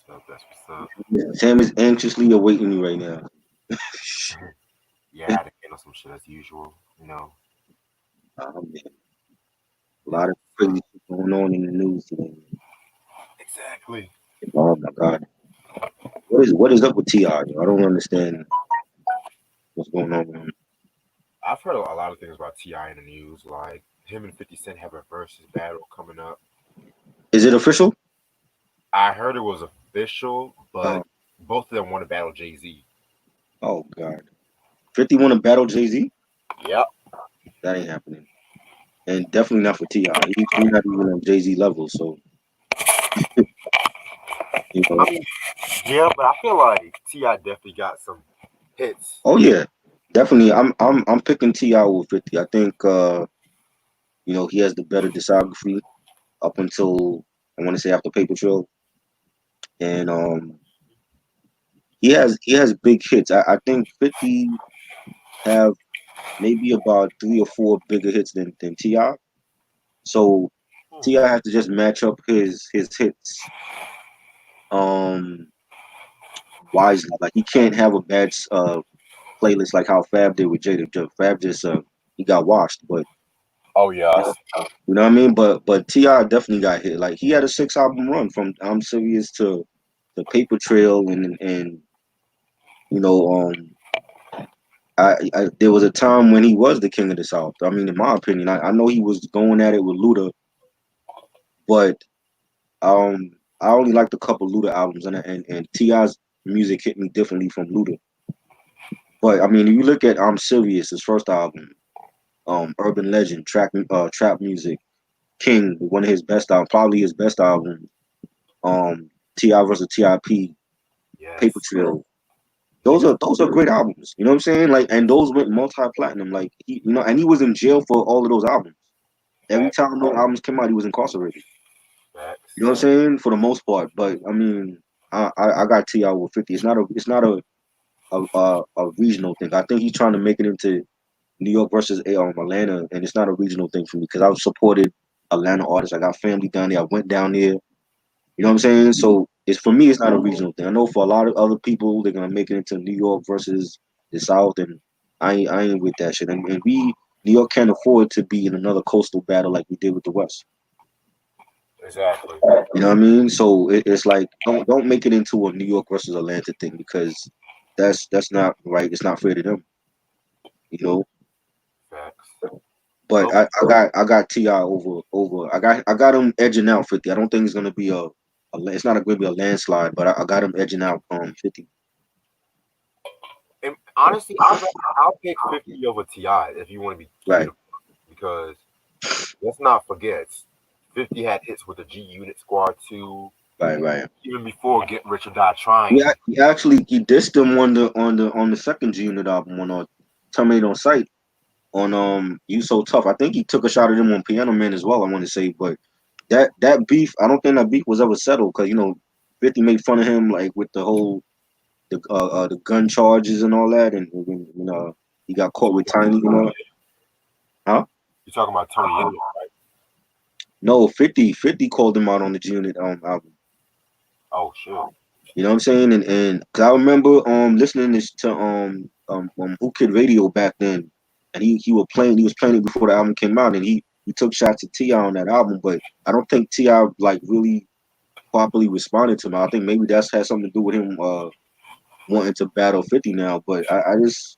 That's what's up. Sam is anxiously awaiting me right now. Yeah, I had to handle some shit as usual. You know. Man, a That's lot of what's crazy up. shit going on in the news today. Exactly. Oh my God, what is up with Ti? I don't understand what's going on with him. I've heard a lot of things about Ti in the news, like him and 50 Cent have a versus battle coming up. Is it official? I heard it was official, Uh, but both of them want to battle Jay Z. oh God, 50 want to battle Jay Z? Yep. That ain't happening, and definitely not for Ti. He's not even on Jay Z level. So you I know, mean, yeah, but I feel like Ti definitely got some hits. oh yeah, definitely. I'm picking Ti with 50. I think he has the better discography up until I want to say after Paper Trail, and he has big hits. I think 50 have maybe about 3 or 4 bigger hits than Ti. So Ti Hmm. has to just match up his hits um wisely. Like he can't have a bad playlist like how Fab did with Jada. Fab just he got washed, but Oh you yes. know what I mean. But Ti definitely got hit. Like he had a 6 album run from I'm Serious to the Paper Trail and you know there was a time when he was the king of the South. I mean, in my opinion, I know he was going at it with Luda, but um, I only liked a couple Luda albums, and Ti's music hit me differently from Luda. But I mean, if you look at I'm Serious, his first album, Urban Legend, trap music, King, one of his best albums, probably his best album, Ti versus Tip, Paper Yes. Trail. Those Niggas. are those are great albums. You know what I'm saying? Like, and those went multi-platinum. Like and he was in jail for all of those albums. Every Facts. time those albums came out, he was incarcerated. You know Facts. what I'm saying? For the most part. But I mean, I got Ti with 50. It's not a regional thing. I think he's trying to make it into New York versus Atlanta, and it's not a regional thing for me because I've supported Atlanta artists. I got family down there. I went down there. You know what I'm saying? So it's for me, it's not a regional thing. I know for a lot of other people, they're gonna make it into New York versus the South, and I ain't with that shit. And New York can't afford to be in another coastal battle like we did with the West. Exactly. You know what I mean? So it's like don't make it into a New York versus Atlanta thing because that's not right. It's not fair to them. You know. Facts. But Oh, I got Ti over. I got him edging out 50. I don't think it's gonna be it's not going to be a landslide, but I got him edging out 50. and honestly, I'll pick 50 over Ti if you want to be keep it Right, a because let's not forget 50 had hits with the G Unit Squad too, right. even before Get Rich or Die Trying. Yeah, he dissed him on the second G Unit album on Terminate on Sight on You So Tough. I think he took a shot at him on Piano Man as well. I want to say, but that beef, I don't think that beef was ever settled because 50 made fun of him like with the gun charges and all that, and when he got caught with Tiny, huh? You're talking about Tony Elliott, right? No, 50 called him out on the G Unit album. Oh shit. You know what I'm saying? And cause I remember listening to Who Kid Radio back then, and he was playing it before the album came out, and he took shots at Ti on that album, but I don't think Ti like really properly responded to him. I think maybe that's had something to do with him wanting to battle 50 now. But I just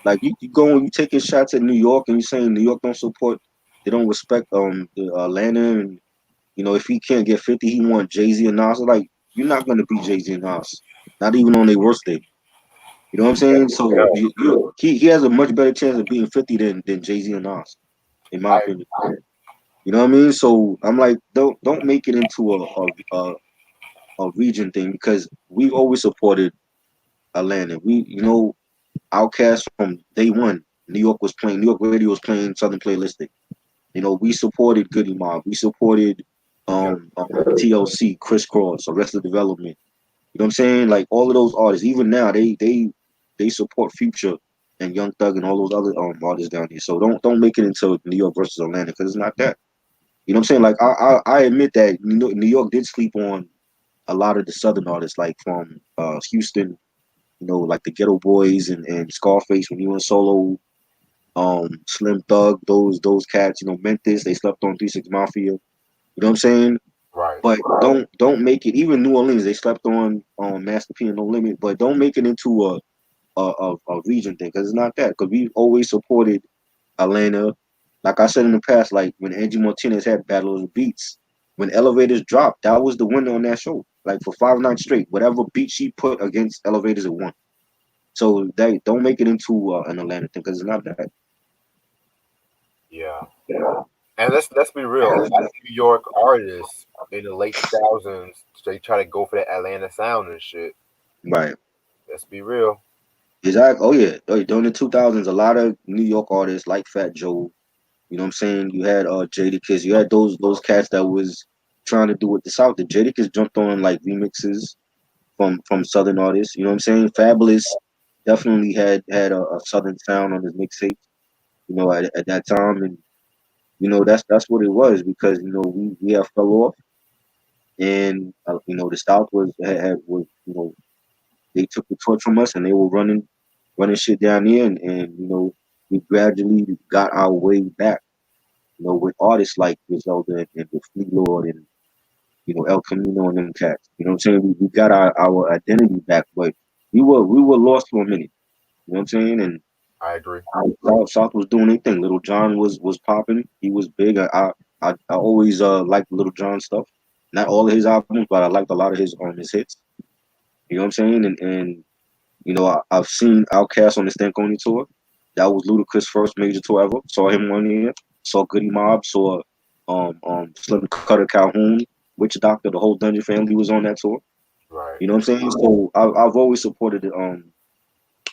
like you taking shots at New York and you saying New York don't support, they don't respect the Atlanta, and if he can't get 50, he want Jay Z and Nas. Like you're not gonna beat Jay Z and Nas, not even on their worst day. You know what I'm saying? So Yeah, he has a much better chance of beating 50 than Jay Z and Nas, in my I opinion. You know what I mean? So I'm like, don't make it into a region thing because we've always supported Atlanta. Outcast from day one. New York radio was playing Southern Playlistic. We supported Goody Mob. We supported yep. TLC, Crisscross, Arrested Development. You know what I'm saying? Like all of those artists, even now, they support Future and Young Thug and all those other artists down here. So don't make it into New York versus Atlanta because it's not that. You know what I'm saying? Like I admit that New York did sleep on a lot of the southern artists, like from Houston, like the Ghetto Boys and Scarface when he went solo, Slim Thug, those cats, Memphis, they slept on 3 6 Mafia. You know what I'm saying? Right. But don't make it. Even New Orleans, they slept on Master P and No Limit. But don't make it into a region thing, because it's not that. Because we've always supported Atlanta. Like I said in the past, like when Angie Martinez had Battle of the Beats, when Elevators dropped, that was the winner on that show. Like for 5 nights straight, whatever beat she put against Elevators, it won. So they don't make it into an Atlanta thing, because it's not that. Yeah. And let's be real. A lot of New York artists in the late 2000s, they try to go for that Atlanta sound and shit. Right. Let's be real. Exactly. Oh yeah. Oh, yeah. During the 2000s, a lot of New York artists like Fat Joe. You know what I'm saying? You had Jadakiss. You had those cats that was trying to do it the South. The Jadakiss jumped on like remixes from Southern artists. You know what I'm saying? Fabulous definitely had a Southern sound on his mixtape. At that time, and that's what it was, because we have fell off, and the South was they took the torch from us, and they were running shit down here, and we gradually got our way back. With artists like Griselda and the Fleet Lord and El Camino and them cats. You know what I'm saying? We got our identity back, but we were lost for a minute. You know what I'm saying? And I agree. South was doing their thing. Little John was popping. He was big. I always liked Little John stuff. Not all of his albums, but I liked a lot of his hits. You know what I'm saying? And I've seen Outkast on the Stankonia tour. That was Ludacris' first major tour ever. Saw him one year. Saw Goody Mob. Saw Slim Cutter Calhoun, Witch Doctor. The whole Dungeon family was on that tour. Right. You know what I'm saying? So I've always supported it.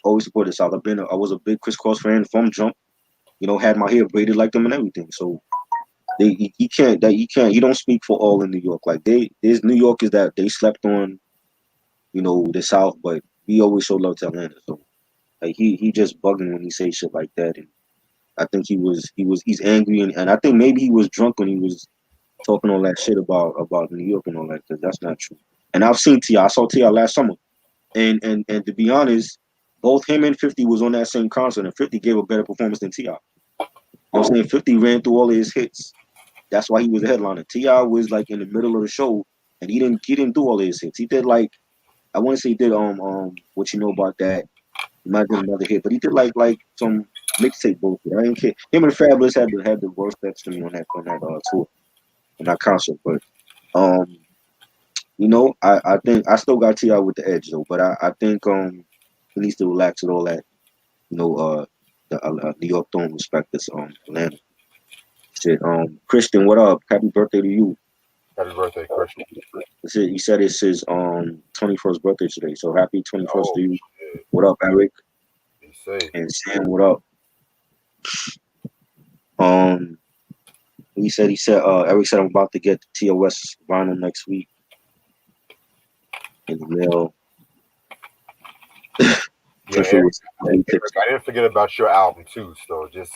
Always supported the South. I was a big Crisscross fan from jump. Had my hair braided like them and everything. So he don't speak for all in New York. Like there's New Yorkers that they slept on, the South, but we always show love to Atlanta. So like he just bugging when he say shit like that, and I think he's angry, and I think maybe he was drunk when he was talking all that shit about New York and all that, because that's not true. And I've seen Ti. I saw Ti last summer, and to be honest, both him and 50 was on that same concert, and 50 gave a better performance than Ti. You know what I'm saying? 50 ran through all of his hits. That's why he was the headliner. Ti was like in the middle of the show, and he didn't do all of his hits. He did like, I want to say he did what you know about that. He might have did another hit, but he did like some mixtape bullshit. I didn't care. Him and Fabulous had the worst bets to me on that tour, on that concert. But I think I still got Ti with the edge though. But I think he needs to relax with all that. The New York don't respect this Atlanta shit. Christian, what up? Happy birthday to you. Happy birthday, Christian. He said it's his 21st birthday today. So happy 21st to Oh you. shit. What up, Eric? Be safe. And Sam, what up? Um, he said Eric said I'm about to get the TOS vinyl next week in the mail. Yeah, If it was Eric, I didn't forget about your album too, so just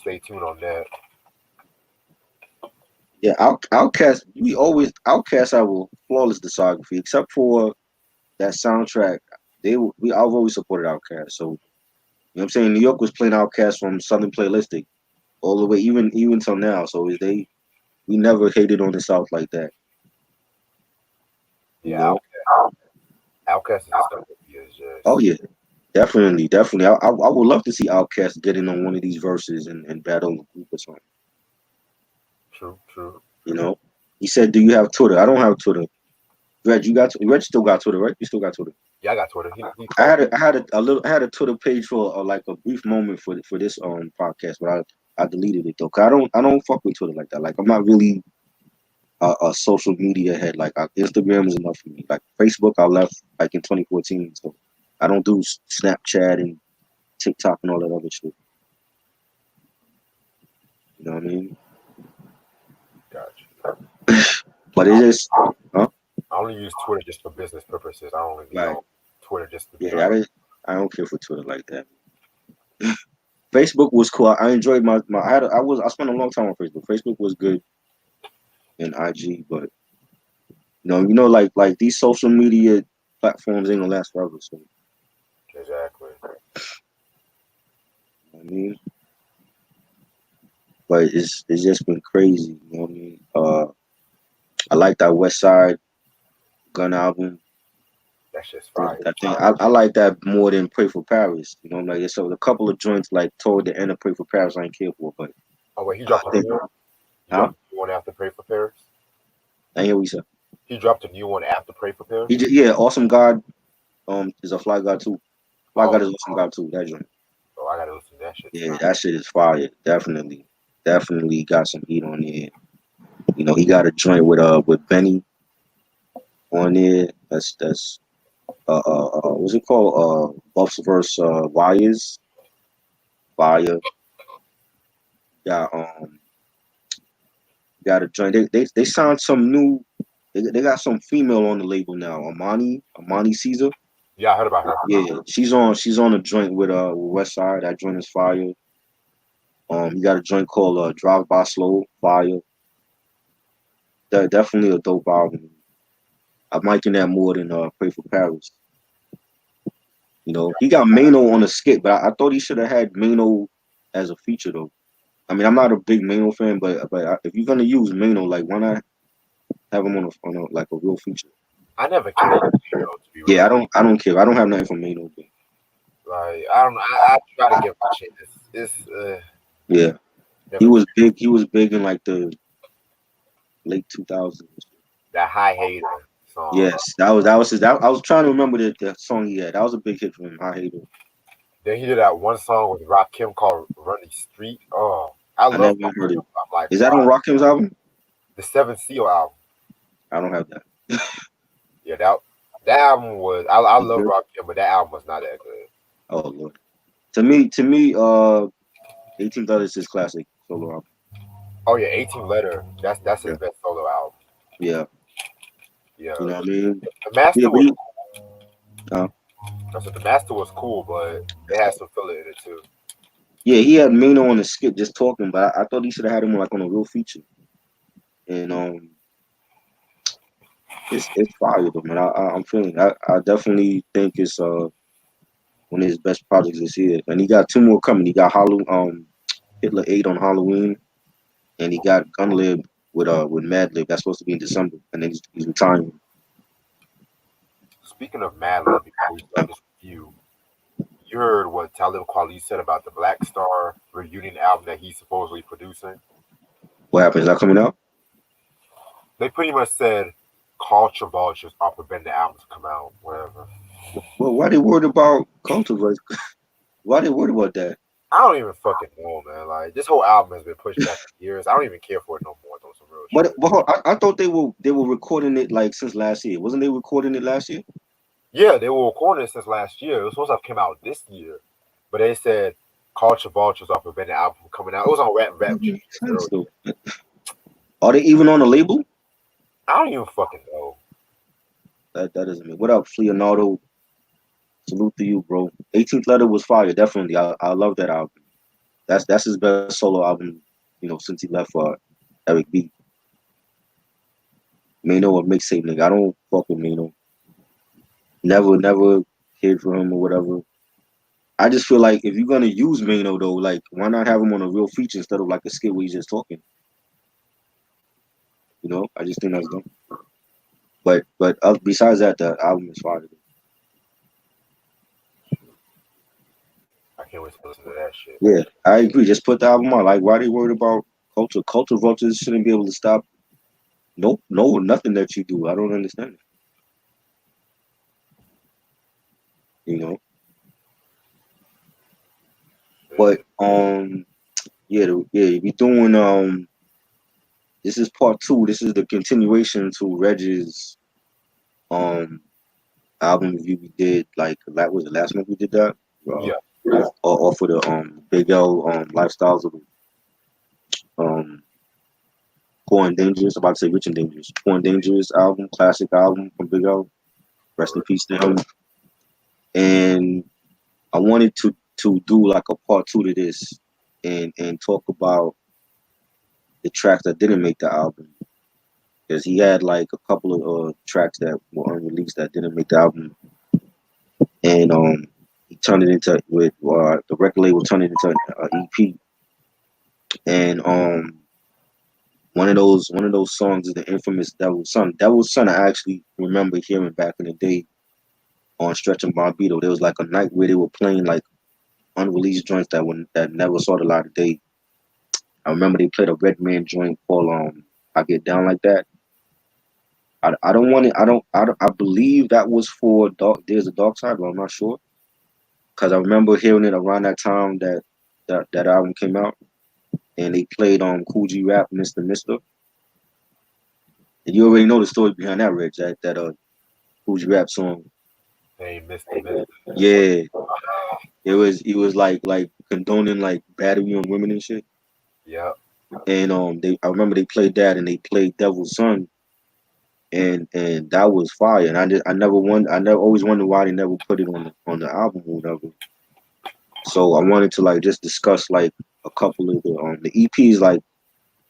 stay tuned on that. yeah, Outcast. We always Outcast our flawless discography, except for that soundtrack. I've always supported Outcast. So what I'm saying? New York was playing Outcast from Southern Playlistic all the way, even till now. So we never hated on the South like that. You Yeah, know? Outkast is stuff that he is Oh just yeah, definitely. I would love to see Outkast get in on one of these verses and battle a group or something. true, true, You true. know? He said, "Do you have Twitter?" I don't have Twitter. Reg still got Twitter, right? You still got Twitter. Yeah, I got Twitter. He I called had I had a Twitter page for like a brief moment for this podcast, but I deleted it though. 'Cause I don't fuck with Twitter like that. Like I'm not really a social media head. Like Instagram is enough for me. Like Facebook, I left like in 2014, so I don't do Snapchat and TikTok and all that other shit. You know what I mean? Gotcha. But it just, huh? I only use Twitter just for business purposes. I don't really be Right. on Twitter just to be Yeah, on. I don't care for Twitter like that. Facebook was cool. I enjoyed my I spent a long time on Facebook. Facebook was good and IG, but like these social media platforms ain't gonna last forever. So Exactly. I mean, but it's just been crazy. You know what I mean? I like that West Side Gun album. That's just fire. I think I like that more than Pray for Paris. Like it's a couple of joints like toward the end of Pray for Paris I ain't care for, but Oh wait, he I dropped a think new one. He huh? dropped a new one after Pray for Paris. I hear what you said. He dropped a new one after Pray for Paris. Yeah, Awesome God is a Fly God too. Fly Oh, God is Awesome God too. That joint. oh, I gotta listen to that shit Yeah, tonight. that shit is fire. Definitely got some heat on there. He got a joint with Benny on there. That's what's it called? Buffs versus Wires. Fire. Got got a joint. They signed some new. They got some female on the label now. Amani Caesar. Yeah, I heard about her. Yeah, she's on a joint with West Side. That joint is fire. He got a joint called Drive By Slow. Fire. Definitely a dope album. I'm liking that more than Pray for Paris. He got Mano on the skit, but I thought he should have had Mano as a feature though. I mean, I'm not a big Mano fan, but if you're gonna use Mano, like why not have him on a like a real feature? I never cared, to be Yeah, real. I don't care. I don't have nothing for Mano, but Like I don't know. I try to give him a chance. It's yeah, he never was get big. He was big in like the late 2000s. that high hater song. Yes, that was his. I was trying to remember the song he had. That was a big hit for him. I hate it. Then he did that one song with Kim called "Running Street." Oh, I I love never heard Kim. it. I'm like, Is that wow. on Rakim's album? The Seven Seal album. I don't have that. Yeah, that album was. I It's love good? Kim, but that album was not that good. Oh Lord. To me, 18 Letters is classic solo album. Oh yeah, 18 Letter. That's his Yeah, best solo album. yeah. Yeah, You know what I mean? the Yeah, Master but was. uh, I said the Master was cool, but it had some filler in it too. yeah, he had Mano on the skit just talking, but I thought he should have had him like on a real feature. And it's fire though, man. I'm feeling. I definitely think it's one of his best projects this year. And he got two more coming. He got Hitler 8 on Halloween, and he got Gunlib with Madlib. That's supposed to be in December, and then he's retiring. Speaking of Madlib, before we start this review, you heard what Talib Kweli said about the Black Star reunion album that he's supposedly producing? What happened? Is that coming out? They pretty much said culture vultures are preventing the album to come out, whatever. Well, why they worried about controversy? Why they worried about that? I don't even fucking know, man. Like this whole album has been pushed back for years. I don't even care for it no more. On some real But, shit. but I thought they were recording it like since last year. Wasn't they recording it last year? Yeah, they were recording it since last year. It was supposed to have come out this year, but they said culture vultures are preventing the album from coming out. It was on Rap Makes Genius sense earlier. though. Are they even on the label? I don't even fucking know. That doesn't mean. What up, Leonardo? Salute to you, bro. 18th Letter was fire, definitely. I love that album. That's his best solo album, since he left Eric B. Mano a mixtape nigga. I don't fuck with Mano. Never cared for him or whatever. I just feel like if you're gonna use Mano though, like why not have him on a real feature instead of like a skit where he's just talking? I just think that's dumb. But besides that, the album is fire. I can't wait to listen to that shit. Yeah, I agree. Just put the album out. Like, why they worried about culture? Culture vultures shouldn't be able to stop. Nope, no, nothing that you do. I don't understand it. You know. But yeah, we doing This is part two. This is the continuation to Reg's um album review we did. Like that was the last month we did that. Yeah, Off of the Big L Lifestyles of Poor and Dangerous. I'm about to say Rich and Dangerous. Poor and Dangerous album, classic album from Big L. Rest in peace to him. And I wanted to do like a part two to this and talk about the tracks that didn't make the album. because he had like a couple of tracks that were unreleased that didn't make the album, and he turned it into with the record label turned it into an EP, and one of those songs is the infamous Devil's Son. Devil's Son I actually remember hearing back in the day on Stretch and Bobbito. There was like a night where they were playing like unreleased joints that never saw the light of day. I remember they played a Redman joint called I Get Down Like That. I don't want it. I believe that was for Dark. There's a Dark Side, but I'm not sure because I remember hearing it around that time that album came out, and they played Cool G Rap Mr. Mister. And you already know the story behind that, Rich. That Cool G Rap song. Hey, Mr. Yeah, it was like condoning like battery on women and shit. Yep. And I remember they played that and they played Devil's Son, and that was fire. And I never always wondered why they never put it on the album or whatever. So I wanted to like just discuss like a couple of the EPs. Like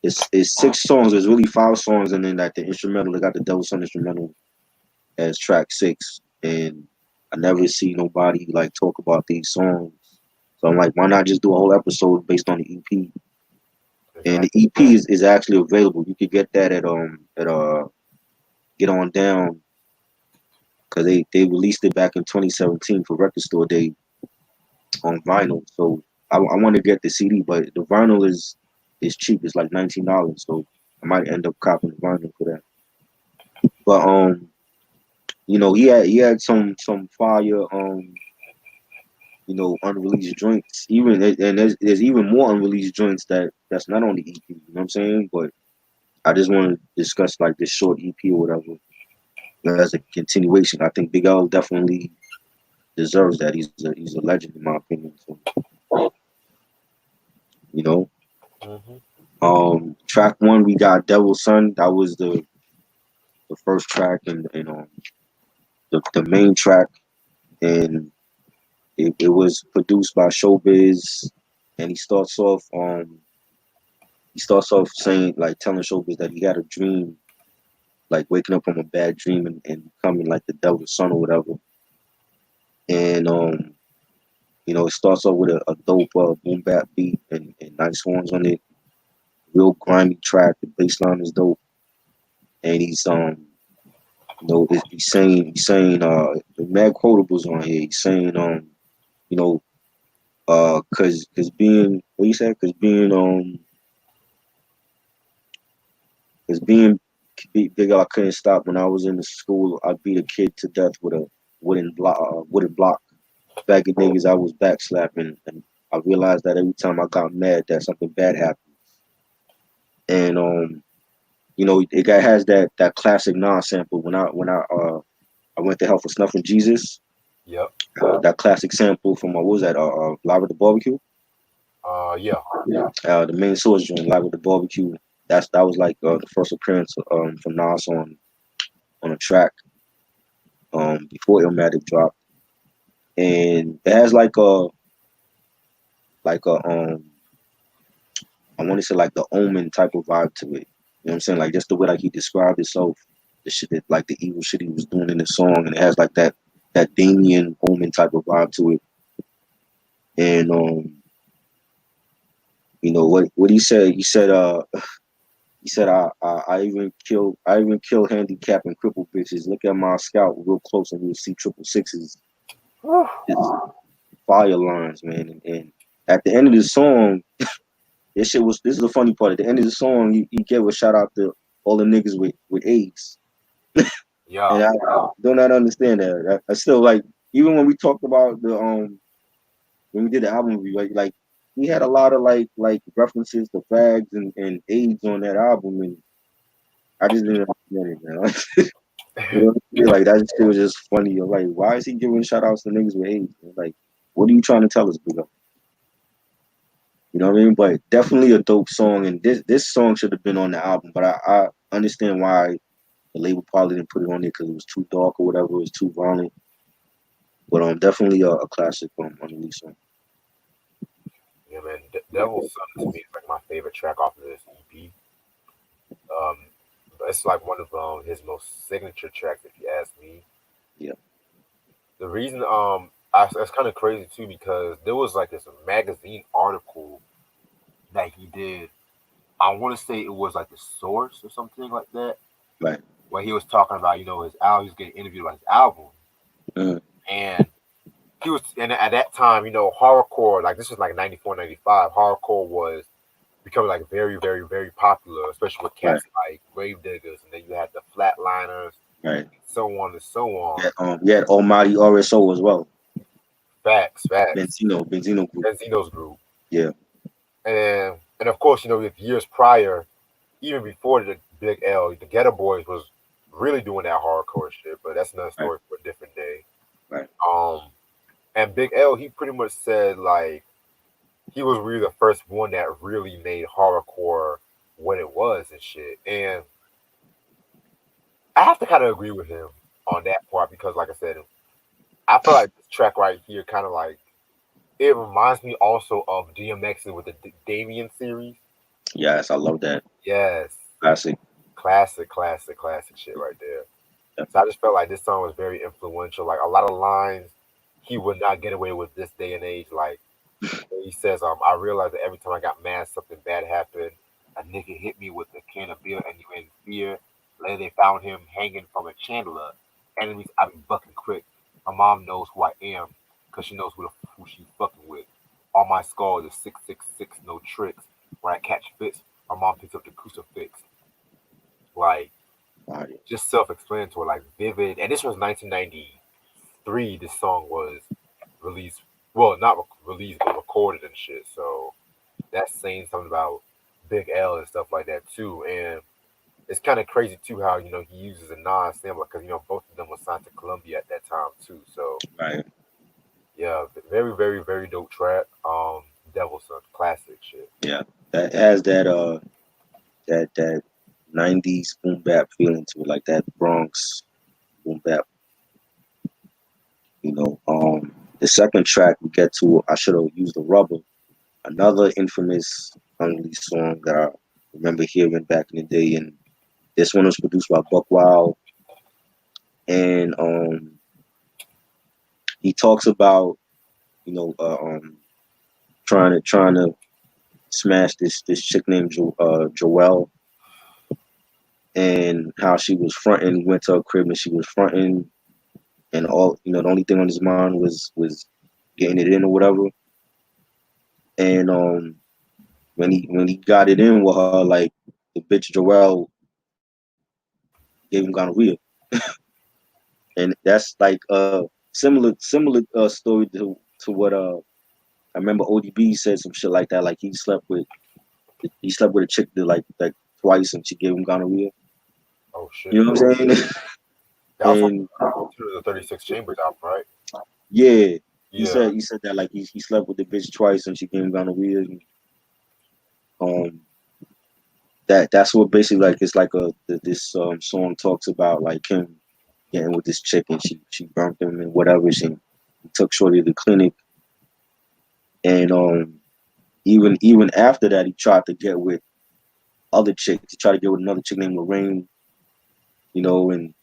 it's 6 songs. There's really 5 songs, and then like the instrumental. They got the Devil's Son instrumental as track 6, and I never see nobody like talk about these songs. So I'm like, why not just do a whole episode based on the EP? And the Exactly. EP is actually available. You could get that at Get On Down because they released it back in 2017 for Record Store Day on vinyl. So I want to get the CD, but the vinyl is cheap. It's like $19, so I might end up copying the vinyl for that. But he had some fire unreleased joints. Even and there's even more unreleased joints that's not on the EP. You know what I'm saying? But I just want to discuss like this short EP or whatever as a continuation. I think Big L definitely deserves that. He's a legend in my opinion. So you know, Hmm. track 1 we got Devil's Son. That was the first track and the main track, and it was produced by Showbiz, and he starts off saying like telling Showbiz that he had a dream, like waking up from a bad dream and becoming like the Devil's Son or whatever. And it starts off with a dope boom bap beat and nice horns on it. Real grimy track. The bass line is dope, and he's saying the mad quotables on here. He's saying you know cause being what you said cause being big I couldn't stop when I was in the school. I beat a kid to death with a wooden block. Bagging niggas I was backslapping, and I realized that every time I got mad that something bad happened. And it guy has that classic Nas sample when I went to hell for snuffing Jesus. Yep. That classic sample from what was that? Live at the Barbecue. Yeah. The main source joint, Live at the Barbecue. That was like the first appearance from Nas on a track before Illmatic dropped, and it has like a I want to say like the Omen type of vibe to it. You know what I'm saying? Like just the way like he described himself, the shit that like the evil shit he was doing in the song, and it has like that Damien Omen type of vibe to it. And what he said? He said I even kill handicap and crippled bitches. Look at my scout real close and you'll see triple sixes. It's fire lines, man. And at the end of the song, this is the funny part. At the end of the song, he gave a shout out to all the niggas with AIDS. Yeah. And I do not understand that. I still like, even when we talked about when we did the album review, like we had a lot of like references to fags and AIDS on that album, and I just didn't understand it, man. You know what I mean? Like that shit was just funny. You're like, why is he giving shout outs to niggas with AIDS? Man? Like, what are you trying to tell us, bro? You know what I mean? But definitely a dope song, and this song should have been on the album. But I understand why the label probably didn't put it on there because it was too dark or whatever. It was too violent. But definitely a classic unreleased song. Yeah, man. Devil's Son to me is like my favorite track off of this EP. Um, It's like one of his most signature tracks, if you ask me. Yeah. The reason it's kind of crazy too because there was like this magazine article that he did. I want to say it was like the Source or something like that, Right. where he was talking about his album. He was getting interviewed about his album, Mm. and he was and at that time horrorcore, like this was like 94, 95. Horrorcore was becoming like very, very, very popular, especially with Right. cats like Gravediggers, and then you had the Flatliners, Right. so on and so on. You had Almighty RSO as well. Facts. Benzino group. Benzino's group, Yeah. and of course, with years prior, even before the Big L, the Ghetto Boys was really doing that hardcore shit. But that's another Right. story for a different day. Right. And Big L, he pretty much said like he was really the first one that really made horrorcore what it was and shit. And I have to kind of agree with him on that part because, like I said, I feel like this track right here kind of like it reminds me also of DMX's with the Damien series. Yes, I love that. Yes, Classic. classic shit right there. So I just felt like this song was very influential. Like a lot of lines he would not get away with this day and age. Like he says, I realized that every time I got mad, something bad happened. A nigga hit me with a can of beer and you in fear. Later they found him hanging from a chandelier. Enemies, I be bucking quick. My mom knows who I am because she knows who she fucking with. On my skull is 666, no tricks. When I catch fits, my mom picks up the crucifix. Like, Right. just self-explanatory, like vivid. And this was 1993. This song was released. Well, not released, but recorded and shit. So that's saying something about Big L and stuff like that too. And it's kind of crazy too how he uses a non-sampler because both of them were signed to Columbia at that time too. So Right. yeah, very very very dope track. Devil Son, classic shit. Yeah. That has that 90s boom bap feeling to it, like that Bronx boom bap. The second track we get to, I should have used the rubber. Another infamous unreleased song that I remember hearing back in the day, and this one was produced by Buckwild, and he talks about trying to smash this chick named Joelle, and how she was fronting. He went to her crib and she was fronting, and all the only thing on his mind was getting it in or whatever. And when he got it in with her, like the bitch Joelle gave him gonorrhea, and that's like similar story to what I remember ODB said some shit like that. Like he slept with a chick that like twice and she gave him gonorrhea. Oh shit, You know what I'm saying? that was And to the 36 Chambers album, right? yeah, he Yeah. said that like he slept with the bitch twice and she gave him gonorrhea. And, that's what basically like it's like this song talks about like him getting with this chick and she burnt him and whatever. She took shorty to the clinic, and even after that he tried to get with other chicks. He tried to get with another chick named Lorraine, and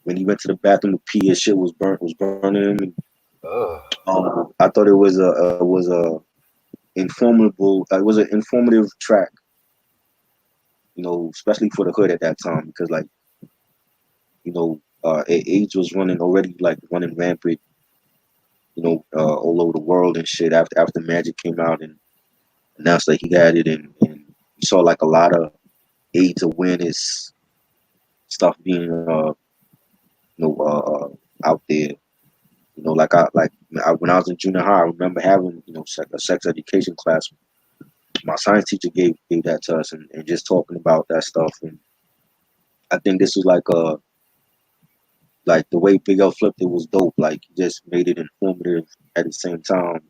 when he went to the bathroom to pee, his shit was burning him. And, Ugh. I thought it was an informative track, especially for the hood at that time because like AIDS was running rampant, all over the world and shit after Magic came out and announced that he had it, and you saw like a lot of AIDS awareness stuff being out there. When I was in junior high, I remember having a sex education class. My science teacher gave that to us, and just talking about that stuff. And I think this was like the way Big L flipped it was dope. Like he just made it informative at the same time,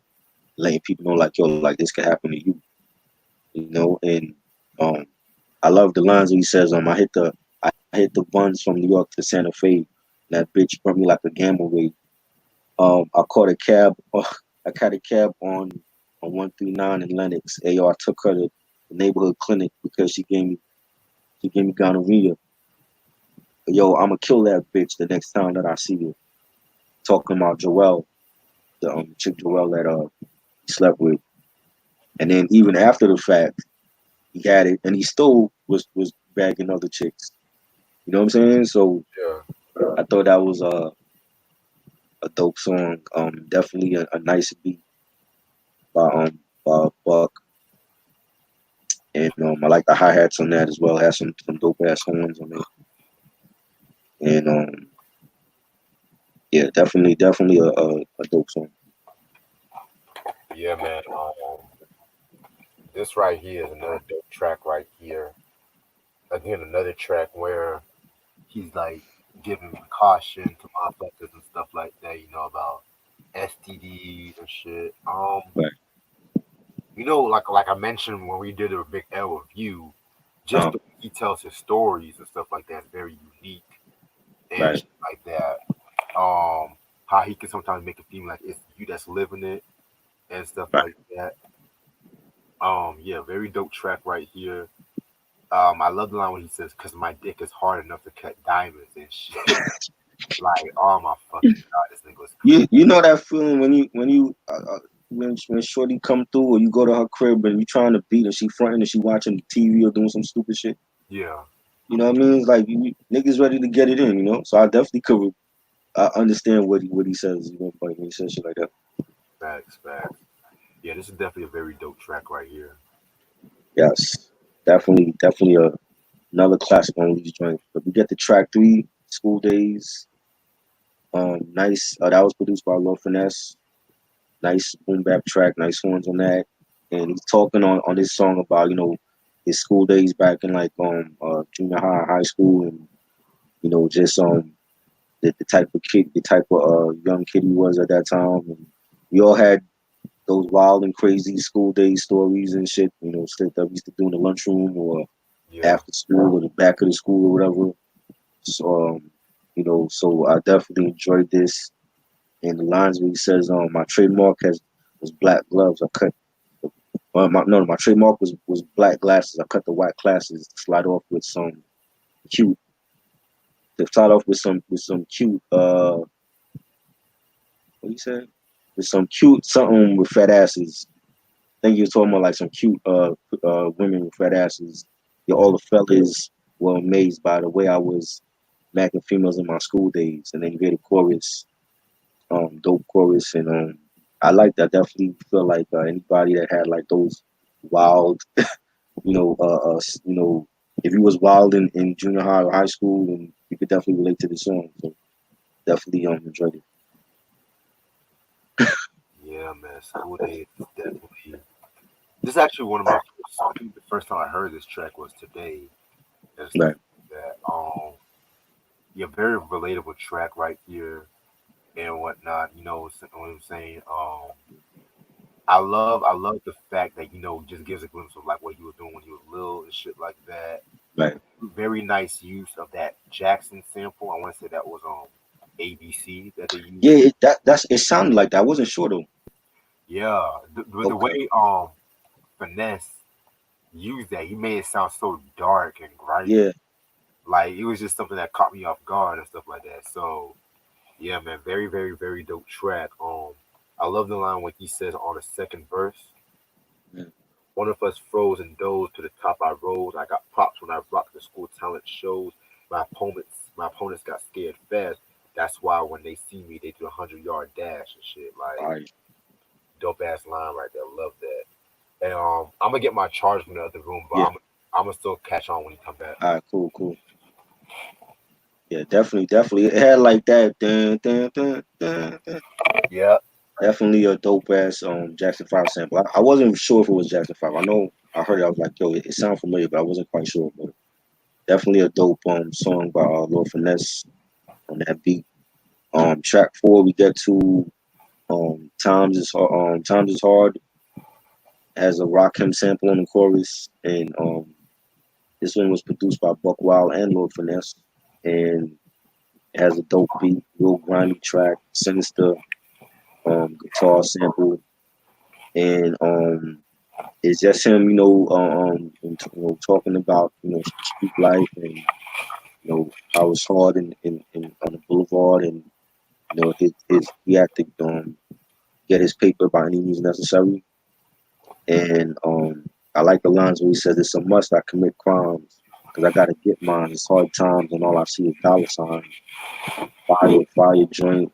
letting people know like, yo, like this could happen to you, And um, I love the lines where he says, I hit the buns from New York to Santa Fe. That bitch brought me like a gamble rate. I caught a cab. I caught a cab on 139 in Lenox. AR took her to the neighborhood clinic because she gave me gonorrhea. yo, I'ma kill that bitch the next time that I see you. Talking about Joelle, the chick Joelle that he slept with. And then even after the fact, he had it and he still was bagging other chicks. You know what I'm saying? So Yeah, I thought that was a dope song. Definitely a nice beat by Buck. And I like the hi hats on that as well. It has some dope ass horns on it. And yeah, definitely a dope song. yeah, man. This right here is another dope track right here. Again, another track where he's like giving caution to motherfuckers and stuff like that. You know about STDs and shit. Right. Like I mentioned when we did a Big L review, just Uh, the way he tells his stories and stuff like that is very unique and right. shit like that. How he can sometimes make it seem like it's you that's living it and stuff Right. like that. Yeah, very dope track right here. I love the line when he says, "Cause my dick is hard enough to cut diamonds and shit." Like, oh my fucking god, this nigga was You know that feeling when Shorty come through or you go to her crib and you trying to beat her, she fronting and she watching the TV or doing some stupid shit. yeah, You know what I mean? It's like niggas ready to get it in. You know, so I definitely could understand what he says. You know, like when he says shit like that. facts, facts. Yeah, this is definitely a very dope track right here. Yes, definitely another classic on these joints. But we get the track 3, School Days. Nice. That was produced by Lil Finesse. Nice boom bap track, nice horns on that. And he's talking on this song about his school days back in like junior high, high school, and just the type of kid, the type of young kid he was at that time. And we all had those wild and crazy school day stories and shit. Stuff that we used to do in the lunchroom or Yeah, after school or the back of the school or whatever. So so I definitely enjoyed this. And the lines where he says, my trademark was black gloves. I cut my trademark was black glasses. I cut the white glasses to slide off with some cute to start off with some cute what you said? With some cute something with fat asses. I think you were talking about like some cute women with fat asses. Yeah, yeah, all the fellas were amazed by the way I was macking females in my school days. And then you get a chorus, dope chorus, and I like that. Definitely feel like anybody that had like those wild, if you was wild in junior high or high school, then you could definitely relate to the song. So definitely enjoyed it. yeah, man. School days is definitely. This is actually one of my first. I think the first time I heard this track was today and stuff Right, like that. Yeah, very relatable track right here and whatnot. What I'm saying. I love the fact that just gives a glimpse of like what he was doing when he was little and shit like that. right. Very nice use of that Jackson sample. I want to say that was ABC that they Yeah, used. it sounded like that. I wasn't sure though. Yeah, the Okay. way finesse used that, he made it sound so dark and grimy. Yeah, Like it was just something that caught me off guard and stuff like that. So yeah, man, very very very dope track. I love the line when he says on the second verse. yeah. One of us froze and dozed to the top I rose. I got props when I rocked the school talent shows. My opponents got scared fast. That's why when they see me, they do a 100-yard dash and shit. All Like right, dope ass line right there. Love that. And I'm gonna get my charge from the other room, but yeah. I'm gonna still catch on when he come back. All right, cool. Yeah, definitely. It had like that. Dun, dun, dun, dun, dun. Yeah, Definitely a dope ass Jackson 5 sample. I wasn't sure if it was Jackson 5. I know I heard it. I was like, yo, it sounds familiar, but I wasn't quite sure. But definitely a dope song by Lil Finesse on that beat. Track 4 we get to Times is Hard has a Rakim sample on the chorus, and this one was produced by Buckwild and Lil Finesse, and it has a dope beat, real grimy track, sinister guitar sample, and it's just him, talking about street life and I was hard in on the boulevard, and his he had to get his paper by any means necessary. And I like the lines where he says, "It's a must. I commit crimes because I gotta get mine. It's hard times, and all I see is dollar signs. Fire joint."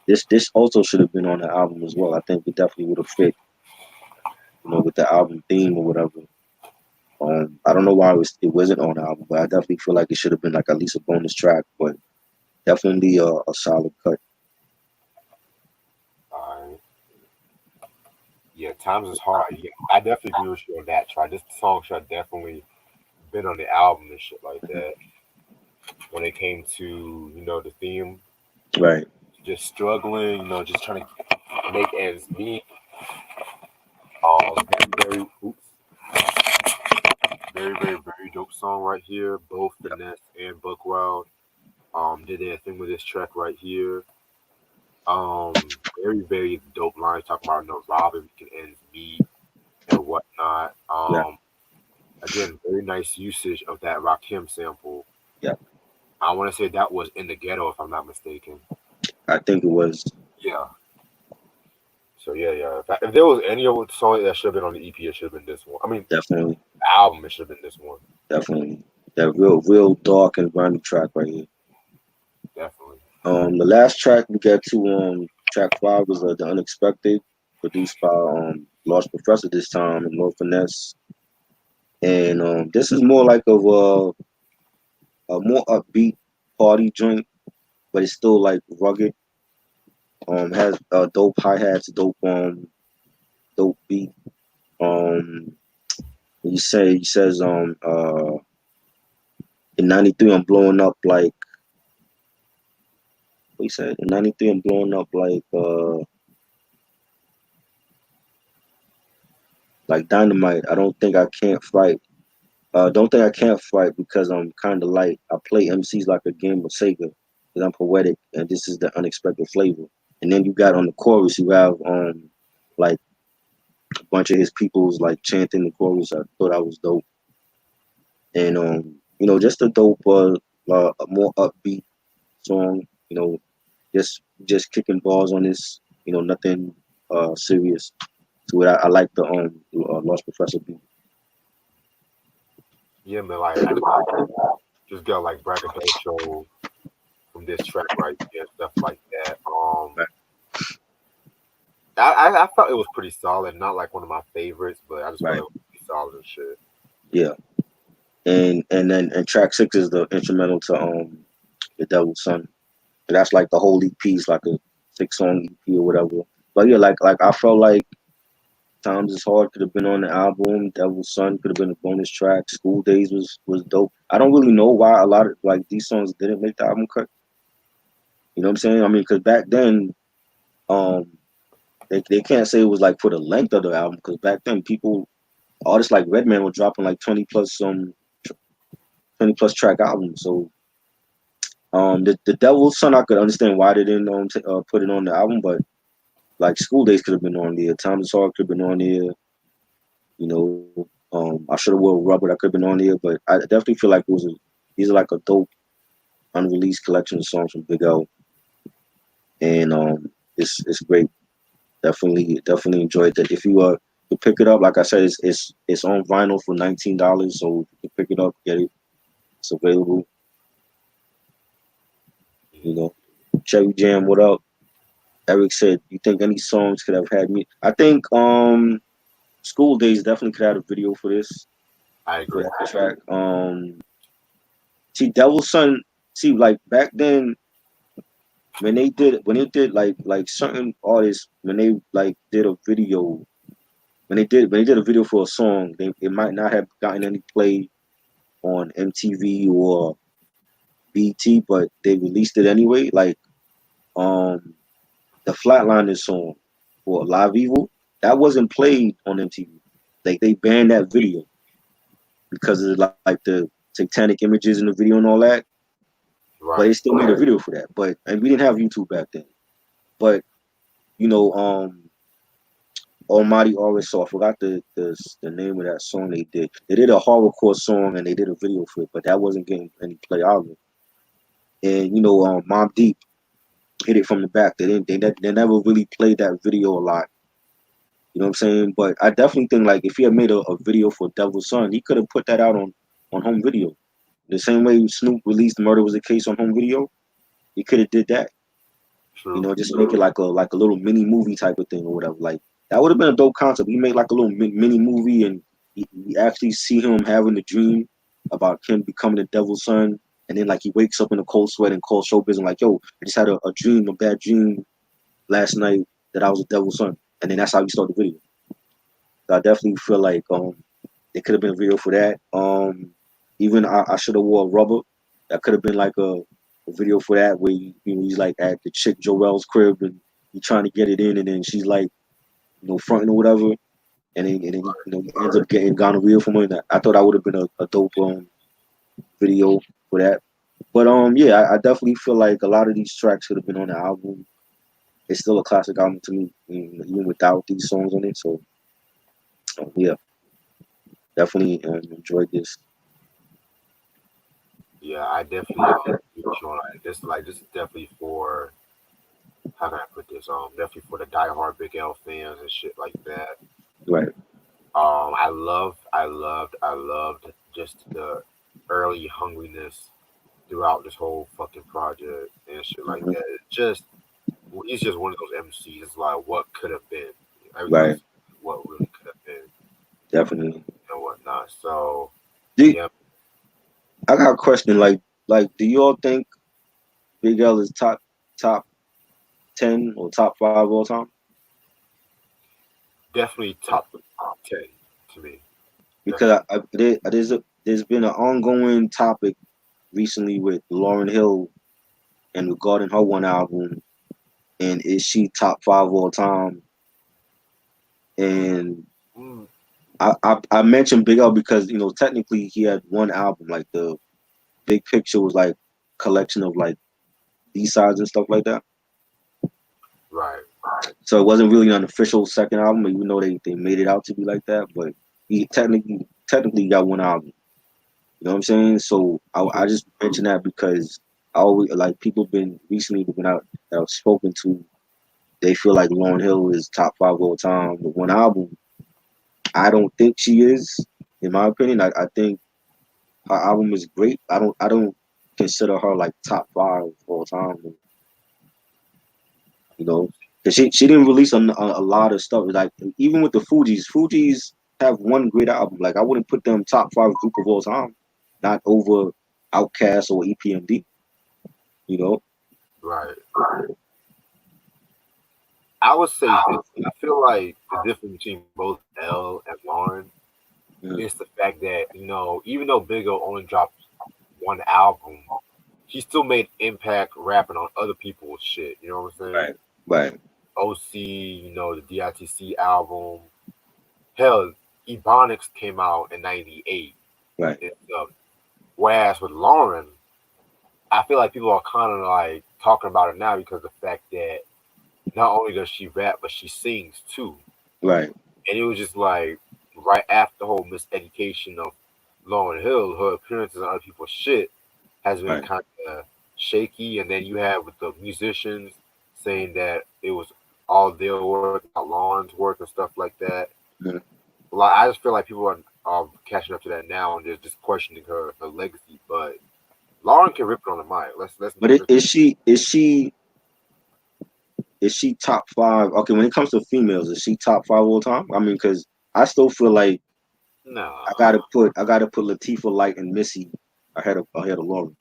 This also should have been on the album as well. I think it definitely would have fit, with the album theme or whatever. I don't know why it wasn't on the album, but I definitely feel like it should have been like at least a bonus track. But definitely a solid cut. Alright. Yeah, times is hard. Yeah, I definitely agree with you on that track. This song should have definitely been on the album and shit like Mhm. that. When it came to, the theme, Right. just struggling, just trying to make ends meet. Very, oops, very dope song right here. Both Yep. finesse and buckwild did their thing with this track right here. Very dope lines talking about robbing, making ends meet and whatnot. Yeah. Again, very nice usage of that Rakim sample. Yeah. I want to say that was in the ghetto, if I'm not mistaken. I think it was Yeah. So yeah. If there was any other song that should have been on the EP, it should have been this one. I mean, definitely, the album, it should have been this one. definitely that real dark and grimy track right here. Definitely. The last track we get to track 5 was the Unexpected, produced by Lost Professor this time and Lord Finesse. And this is more like of a more upbeat party joint, but it's still like rugged. Has dope hi hats, dope beat. Um, he says in '93 I'm blowing up what he said in '93 I'm blowing up like dynamite. I don't think I can't fight. Don't think I can't fight because I'm kind of light. I play MCs like a game of Sega because I'm poetic and this is the unexpected flavor. And then you got on the chorus, you have like a bunch of his people's like chanting the chorus. I thought I was dope. And just a dope, a more upbeat song. Just kicking balls on this. Nothing serious. So I like the Lost Professor beat. Yeah, man. Like I just got like braggadocio from this track right here, stuff like that. Right. I felt it was pretty solid. Not like one of my favorites, but I just felt Right. it was pretty solid and shit. Yeah. And track 6 is the instrumental to The Devil's Son. And that's like the whole EP is like a 6-song EP or whatever. But yeah, like I felt like Times is Hard could have been on the album. Devil's Son could have been a bonus track. School Days was dope. I don't really know why a lot of like these songs didn't make the album cut. You know what I'm saying? I mean, because back then, um, they can't say it was like for the length of the album. Because back then, artists like Redman were dropping like 20 plus track albums. So the Devil's Son, I could understand why they didn't put it on the album, but like School Days could have been on there. Time is Hard could have been on there. I should have wore Rubber. That could have been on there, but I definitely feel like these are like a dope unreleased collection of songs from Big L, and it's great. Definitely enjoyed that. If you to pick it up, like I said, it's on vinyl for $19, so you can pick it up, get it. It's available. You know, Cherry Jam, what up? Eric said, "You think any songs could have had me?" I think School Days definitely could have a video for this I for agree. that track. See, Devil's Son. See, like back then when they did like certain artists when they like did a video when they did a video for a song, it might not have gotten any play on MTV or BT, but they released it anyway. Like um the Flatliners song for Live Evil, that wasn't played on MTV. Like they banned that video because of like the satanic images in the video and all that. But they Right. still made a video for that. And we didn't have YouTube back then. But you know, Almighty Always Saw. I forgot the name of that song they did. They did a horrorcore song and they did a video for it, but that wasn't getting any play either. and Mobb Deep hit it from the back. They never really played that video a lot. You know what I'm saying? But I definitely think like if he had made a video for Devil's Son, he could have put that out on home video. The same way Snoop released Murder Was the Case on home video, he could have did that. True. Just make it like a little mini movie type of thing or whatever. Like that would have been a dope concept. He made like a little mini movie, and you actually see him having a dream about him becoming the Devil's Son, and then like he wakes up in a cold sweat and calls showbiz and like, yo, I just had a dream, a bad dream last night that I was a Devil's Son, and then that's how you start the video. So I definitely feel like it could have been a video for that. Even I should have wore rubber. That could have been like a video for that where he's like at the chick Joel's crib and he's trying to get it in, and then she's like fronting or whatever, and then he ends up getting gonorrhea from her. And I thought that would have been a dope video for that. But yeah, I definitely feel like a lot of these tracks could have been on the album. It's still a classic album to me, even without these songs on it. So yeah, definitely enjoyed this. Yeah, I definitely on this is definitely for, how can I put this? Definitely for the diehard Big L fans and shit like that. Right. I loved just the early hungriness throughout this whole fucking project and shit like that. He's just one of those MCs. It's like what could have been. Right. What really could have been. Definitely. And whatnot. So yeah. I got a question. Like, do you all think Big L is top 10 or top 5 all time? Definitely top 10 to me. Because there's been an ongoing topic recently with Lauryn Hill and regarding her one album, and is she top 5 all time? And I mentioned Big L because technically he had one album. Like the Big Picture was like collection of like B-sides and stuff like that. Right. So it wasn't really an official second album, even though they made it out to be like that. But he technically got one album. You know what I'm saying? So I just mentioned that because I always like people been out that I've spoken to. They feel like Lauryn Hill is top 5 all time with one album. I don't think she is, in my opinion. I think her album is great. I don't consider her like top 5 all time. Because she didn't release a lot of stuff. Like even with the Fugees have one great album. Like I wouldn't put them top 5 group of all time, not over Outkast or EPMD. Right. I would say this. I feel like the difference between both L and Lauryn is the fact that even though Big O only dropped one album, he still made impact rapping on other people's shit. You know what I'm saying? Right. OC, the DITC album. Hell, Ebonics came out in '98. Right. Whereas with Lauryn, I feel like people are kind of like talking about it now because of the fact that not only does she rap, but she sings too. Right. And it was just like right after the whole miseducation of Lauryn Hill, her appearances on other people's shit has been kind of shaky. And then you have with the musicians saying that it was all their work, not Lauryn's work and stuff like that. Yeah. Like I just feel like people are catching up to that now and they're just questioning her legacy. But Lauryn can rip it on the mic. Let's. But is she top 5? Okay, when it comes to females, is she top 5 all time? I mean, because I still feel like I gotta put Latifah, Light, and Missy ahead of Lauryn.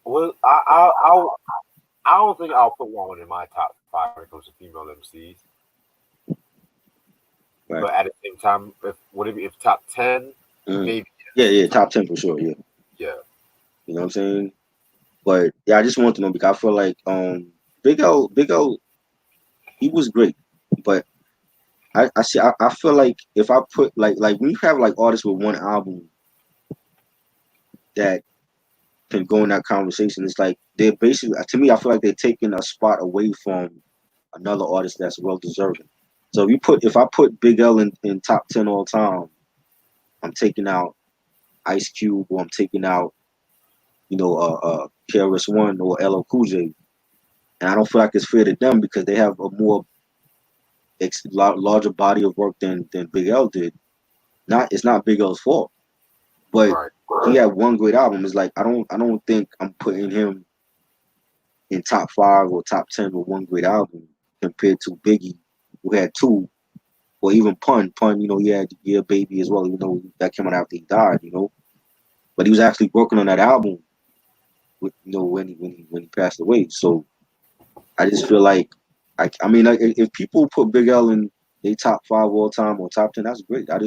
Well, I don't think I'll put Lauryn in my top 5 when it comes to female MCs. Right. But at the same time, if top 10, maybe. Yeah, top 10 for sure. Yeah. Yeah. You know what I'm saying? But yeah, I just want to know because I feel like Big O, he was great, but I feel like if I put like when you have like artists with one album that can go in that conversation, it's like they're basically, to me, I feel like they're taking a spot away from another artist that's well deserving. So if I put Big L in top 10 all time, I'm taking out Ice Cube or I'm taking out KRS-One or LL Cool J, and I don't feel like it's fair to them because they have a more larger body of work than Big L did. It's not Big L's fault, but Right. he had one great album. It's like I don't think I'm putting him in top 5 or top 10 with one great album compared to Biggie, who had two, or even Pun. He had Yeah Baby as well, even though that came out after he died. But he was actually working on that album when he passed away. So I just feel like like, if people put Big L in their top 5 all time or top 10, that's great. I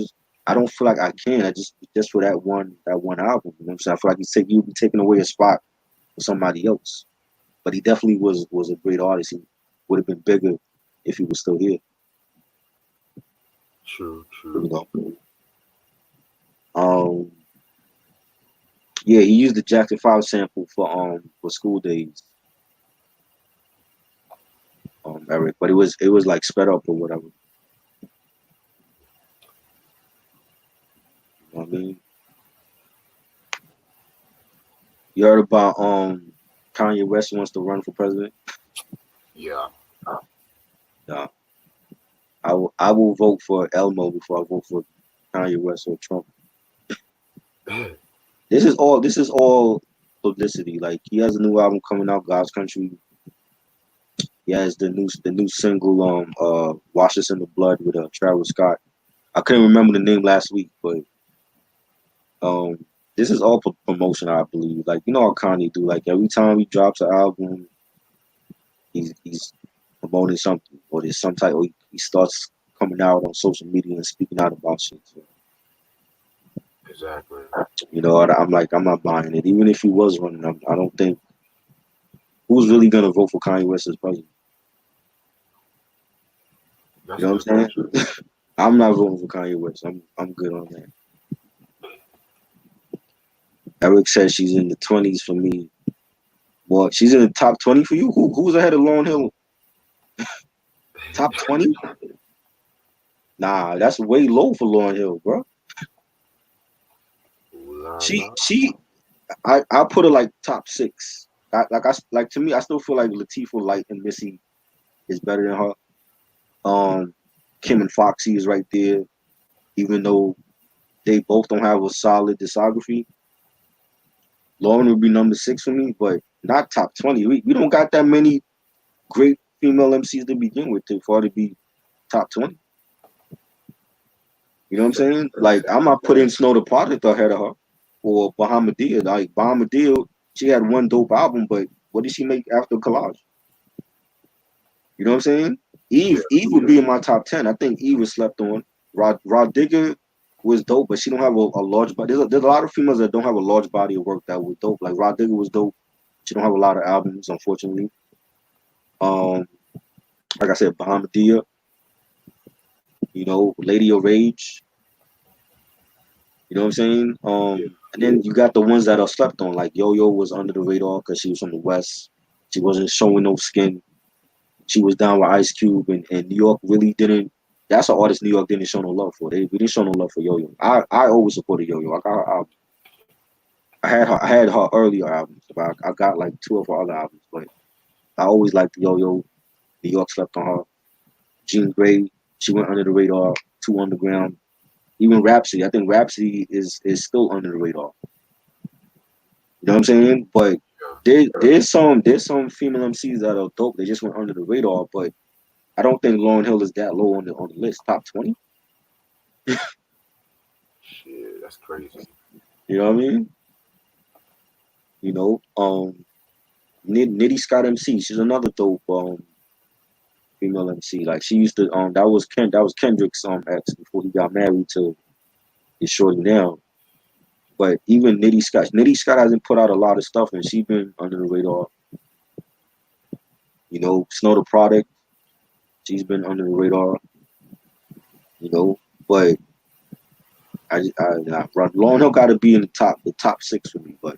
don't feel like I can. I just for that one album. You know what I'm saying? I feel like he would be taking away a spot for somebody else. But he definitely was a great artist. He would have been bigger if he was still here. True. You know. Um. Yeah, he used the Jackson 5 sample for School Days. Eric, but it was like sped up or whatever. You know what I mean? You heard about Kanye West wants to run for president? Yeah. No. I will vote for Elmo before I vote for Kanye West or Trump. This is all publicity. Like, he has a new album coming out, God's Country. He has the new single Wash Us in the Blood with Travis Scott. I couldn't remember the name last week, but um this is all promotion, I believe. Like, you know how Kanye do. Like, every time he drops an album, he's promoting something, or there's some type, or he starts coming out on social media and speaking out about shit. So, Exactly. I'm like, I'm not buying it. Even if he was running, I don't think who's really gonna vote for Kanye West as president. That's You a know good what I'm question. saying? I'm not voting for Kanye West. I'm good on that. Eric says she's in the 20s for me. Well, she's in the top 20 for you. Who's ahead of Lauryn Hill? Top 20? Nah, that's way low for Lauryn Hill, bro. Ooh la She la. she I put her like top 6. Like, to me, I still feel like Latifah, Light, and Missy is better than her. Kim and Foxy is right there, even though they both don't have a solid discography. Lauren would be number 6 for me, but not top 20. We don't got that many great female MCs to begin with for her to be top 20. You know what I'm saying? Like, I'm not putting Snow the Product ahead of her or Bahamadia. Like, Bahamadia, she had one dope album, but what did she make after Collage? You know what I'm saying? Yeah. Eve would be in my top 10. I think Eve was slept on. Rod Digger was dope, but she don't have a large body. There's a lot of females that don't have a large body of work that was dope. Like, Rod Digger was dope. She don't have a lot of albums, unfortunately. Um, like I said, Bahamadia, Lady of Rage. You know what I'm saying? Yeah. And then you got the ones that are slept on. Like, Yo Yo was under the radar because she was from the West. She wasn't showing no skin. She was down with Ice Cube, and New York really didn't. That's an artist New York didn't show no love for. We didn't show no love for Yo Yo. I always supported Yo Yo. I got her album. I had her earlier albums, but I got like 2 of her other albums. But I always liked Yo Yo. New York slept on her. Jean Grey, she went under the radar. 2 Underground. Even Rhapsody, I think Rhapsody is still under the radar. You know what I'm saying? But there's some female MCs that are dope. They just went under the radar, but I don't think Lauryn Hill is that low on the list. Top 20. Shit, that's crazy. You know what I mean? You know, Nitty Scott MC. She's another dope female MC. Like, she used to that was Kendrick's ex before he got married to his shorty now. But even Nitty Scott hasn't put out a lot of stuff, and she's been under the radar. Snow the Product, she's been under the radar. But Lauryn Hill got to be in the top 6 for me, but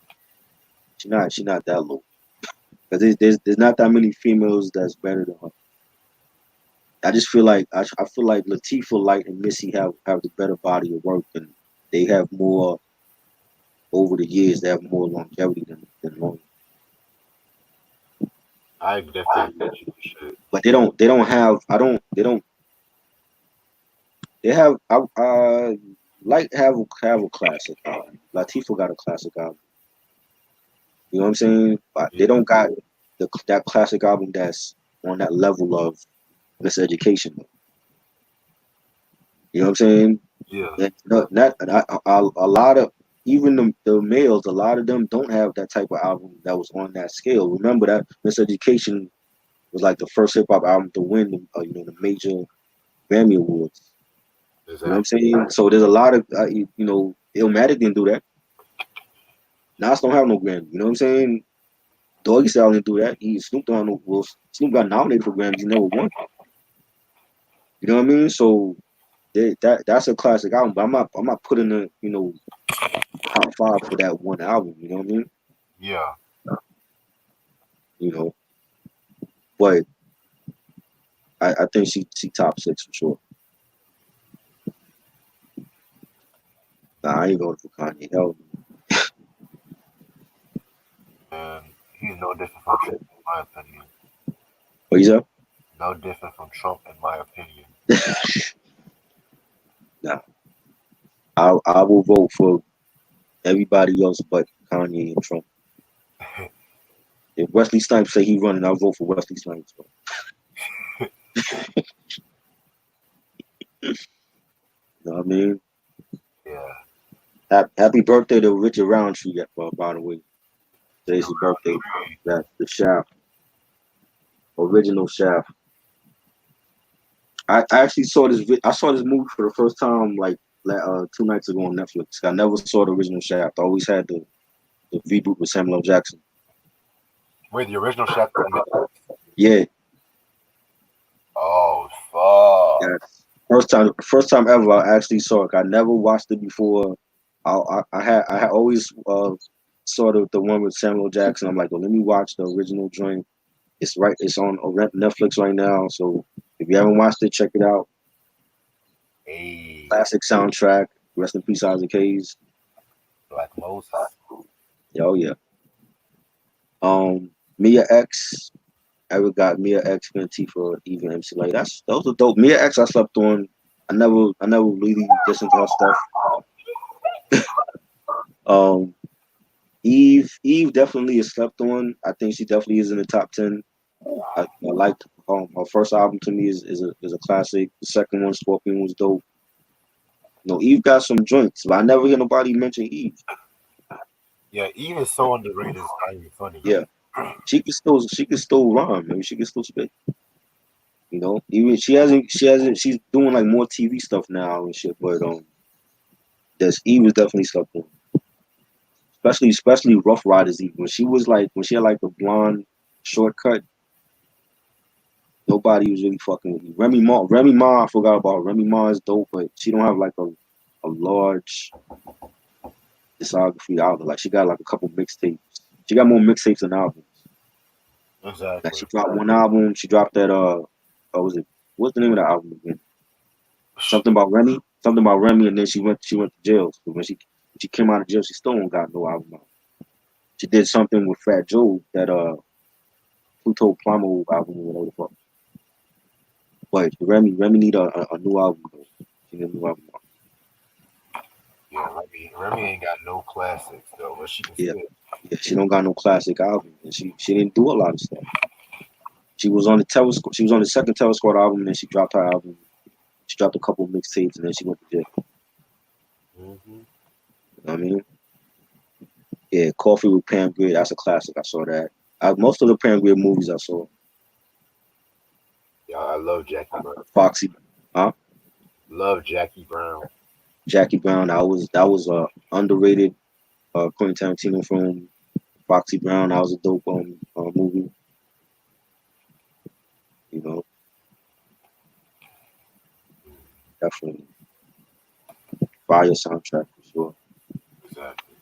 she's not that low because there's not that many females that's better than her. I just feel like I feel like Latifah, Light, and Missy have the better body of work, and they have more over the years they have more longevity than long. I definitely agree with you. Shit. But they don't have they have like have a classic album. Latifah got a classic album. You know what I'm saying? But they Yeah. don't got that classic album that's on that level of miseducation. You know what I'm saying? Yeah. Not a lot of even the males, a lot of them don't have that type of album that was on that scale. Remember that Miseducation was like the first hip hop album to win, the major Grammy awards. You know what I'm Exactly. saying? So there's a lot of Illmatic didn't do that. Nas don't have no Grammy. You know what I'm saying? Doggy Style didn't do that. Snoop don't have no. Well, Snoop got nominated for Grammys. He never won. You know what I mean? So that's a classic album. But I'm not putting the top five for that one album. You know what I mean? Yeah. You know, but I think she top six for sure. Nah, I ain't going for Kanye. Hell, And he's no different from Trump, in my opinion. what you say? No different from Trump, in my opinion. Nah, I will vote for everybody else but Kanye and Trump. If Wesley Snipes say he running, I'll vote for Wesley Snipes. Bro. You know what I mean? Yeah. Happy birthday to Richard Roundtree, by the way. Today's his birthday. That's the Shaft, original Shaft. I actually saw this. I saw this movie for the first time like 2 nights ago on Netflix. I never saw the original Shaft. I always had the reboot with Samuel L. Jackson. Wait, the original chef on Netflix? Yeah, Oh, fuck. yes. First time ever I actually saw it. I never watched it before. I had always saw the one with Samuel L. Jackson. I'm like, well, let me watch the original joint. It's on Netflix right now. So if you haven't watched it, check it out. Hey, Classic soundtrack. Rest in peace, Isaac Hayes. Black Moses. Oh yeah. Mia X. Ever got Mia X, Fenty for even MC like those are dope. Mia X I slept on. I never really listened to her stuff. Eve definitely is slept on. I think she definitely is in the top 10. I like her first album to me is a classic. The second one, Scorpion, was dope. No, Eve got some joints, but I never hear nobody mention Eve. Yeah, Eve is so underrated. It's not even funny. Yeah, she can still rhyme. Maybe she can still spit. Even she's doing like more TV stuff now and shit. But that's Eve was definitely slept on. Especially Rough Riders Eve when she had like the blonde shortcut. Nobody was really fucking with me. Remy Ma, I forgot about her. Remy Ma is dope, but she don't have like a large discography out there. Like she got like a couple mixtapes. She got more mixtapes than albums. Like Exactly. she dropped one album. She dropped that what's the name of the album again? Something about Remy, and then she went to jail. So when she came out of jail, she still don't got no album out. She did something with Fat Joe, that Pluto Plamo album or whatever the fuck. But Remy need a new album though. She need a new album out. Yeah, Remy ain't got no classics though, but she can Yeah. spit. Yeah, she don't got no classic album, and she didn't do a lot of stuff. She was on the second Terror Squad album, and then she dropped her album. She dropped a couple of mixtapes, and then she went to jail. Mm-hmm. You know what I mean? Yeah, Coffee with Pam Grier, that's a classic. I saw that. Most of the Pam Grier movies I saw. Yeah, I love Jackie Brown. Foxy, huh? Love Jackie Brown. Jackie Brown. That was a underrated Quentin Tarantino film. Foxy Brown. That was a dope movie. You know, definitely fire soundtrack for sure. Exactly.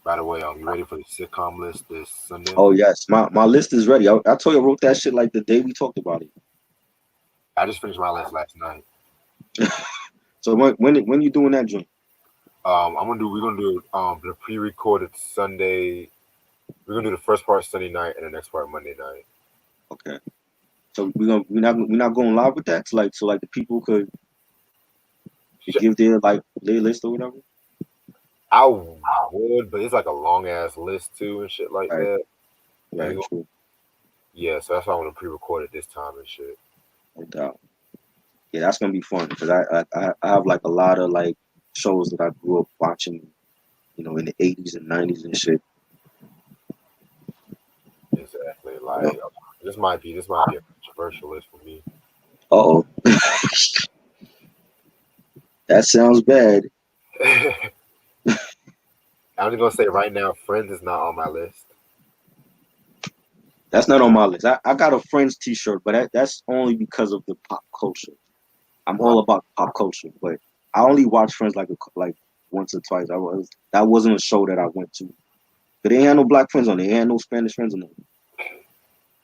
By the way, you ready for the sitcom list this Sunday? Oh yes, my list is ready. I told you I wrote that shit like the day we talked about it. I just finished my list last night. So when you doing that, June? We're gonna do the pre-recorded Sunday. We're gonna do the first part Sunday night and the next part Monday night. Okay. So we're not going live with that. So like the people could give their list or whatever. I would, but it's like a long ass list too and shit like Right. that. And Right. True. yeah, so that's why I want to pre-record it this time and shit. No doubt. Yeah, that's gonna be fun because I have like a lot of like shows that I grew up watching, in the '80s and '90s and shit. Exactly. You know. Like this might be a controversial list for me. Uh oh, that sounds bad. I'm just gonna say right now, Friends is not on my list. That's not on my list. I got a Friends T-shirt, but that's only because of the pop culture. I'm Uh, all about pop culture, but I only watch Friends like once or twice. That wasn't a show that I went to. But they ain't had no black friends on it. They ain't had no Spanish friends on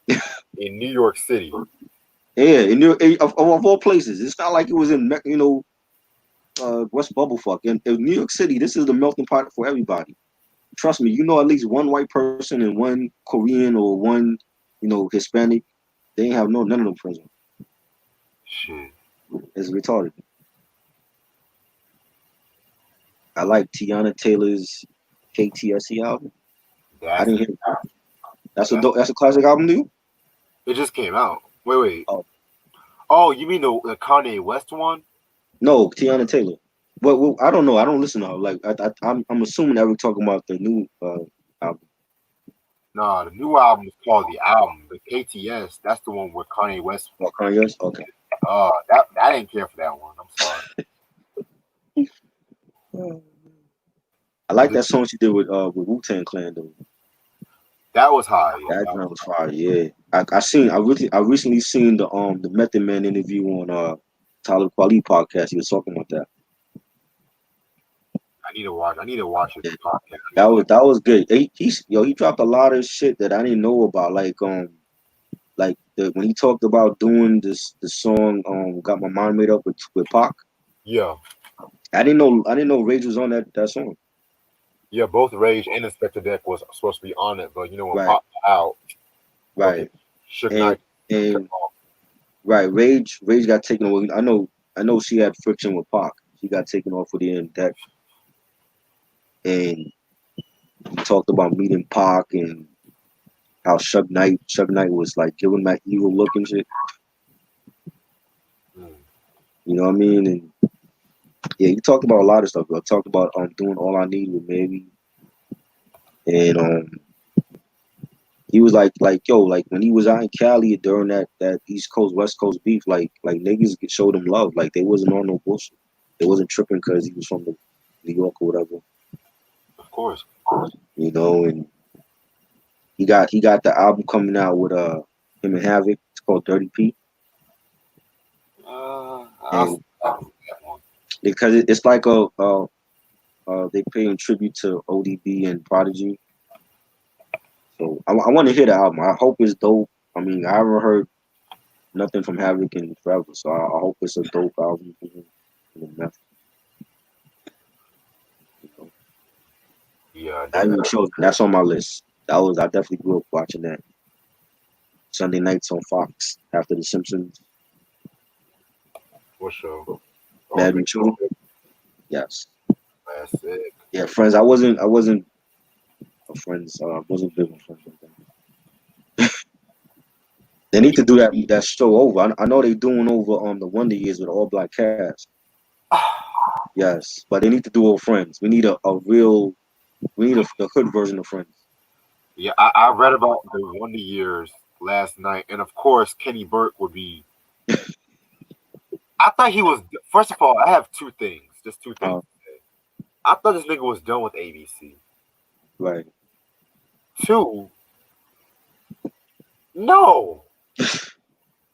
it. in New York City, Yeah, of all places, it's not like it was in West Bubblefuck. In New York City, this is the melting pot for everybody. Trust me, at least one white person and one Korean or one, Hispanic. They ain't have none of them friends. shit. It's retarded. I like Tiana Taylor's KTSE album. I That's didn't hear it. that's That's a classic album to you? it. Just came out. Wait. Oh Oh, you mean the Kanye West one? no, Tiana Taylor. Well, I don't know. I don't listen to her. Like I'm assuming that we're talking about the new album. Nah, the new album is called The Album. The KTS, that's the one with Kanye West. Oh, Kanye's? Okay. That I didn't care for that one. I'm sorry. I like The- that song she did with Wu-Tang Clan though. that was high. Yeah, That joint was fire. Yeah, I recently seen the Method Man interview on Talib Kweli podcast. He was talking about that. I need to watch his Yeah, podcast. that was good. He dropped a lot of shit that I didn't know about. When he talked about doing the song Got My Mind Made Up with Pac. Yeah, I didn't know Rage was on that song. yeah. Both Rage and Inspector Deck was supposed to be on it, but when Right, Pop out, fucking right, Suge and Knight took and off. right. Rage got taken away. I know she had friction with Pac. She got taken off with the end deck, and he talked about meeting Pac and how Suge Knight was like giving him that evil look and shit. Mm. You know what I mean? And yeah, he talked about a lot of stuff. I talked about doing All I Need with Maybe, and he was like yo, like when he was out in Cali during that East Coast West Coast beef, like niggas showed him love, like they wasn't on no bullshit. They wasn't tripping because he was from New York or whatever, Of course. And he got the album coming out with him and Havoc. It's called Dirty P, I'll see and that one. because it's like they paying tribute to ODB and Prodigy. So I want to hear the album. I hope it's dope. I mean, I haven't heard nothing from Havoc in forever, so I hope it's a dope album for him. You know. Yeah, I even definitely chose that's on my list. I definitely grew up watching that Sunday nights on Fox after The Simpsons. for sure. Mad Okay, Me True. Yes. that's it. Yeah, Friends. I wasn't a Friends. I wasn't big on Friends. Like that. They need to do that show over. I know they doing over the Wonder Years with all black cast. Yes, but they need to do all Friends. We need the hood version of Friends. Yeah, I read about the Wonder Years last night, and of course, Kenny Burke would be. I thought he was. First of all, I have two things. Just two things Uh, to say. I thought this nigga was done with ABC. right. Two, no.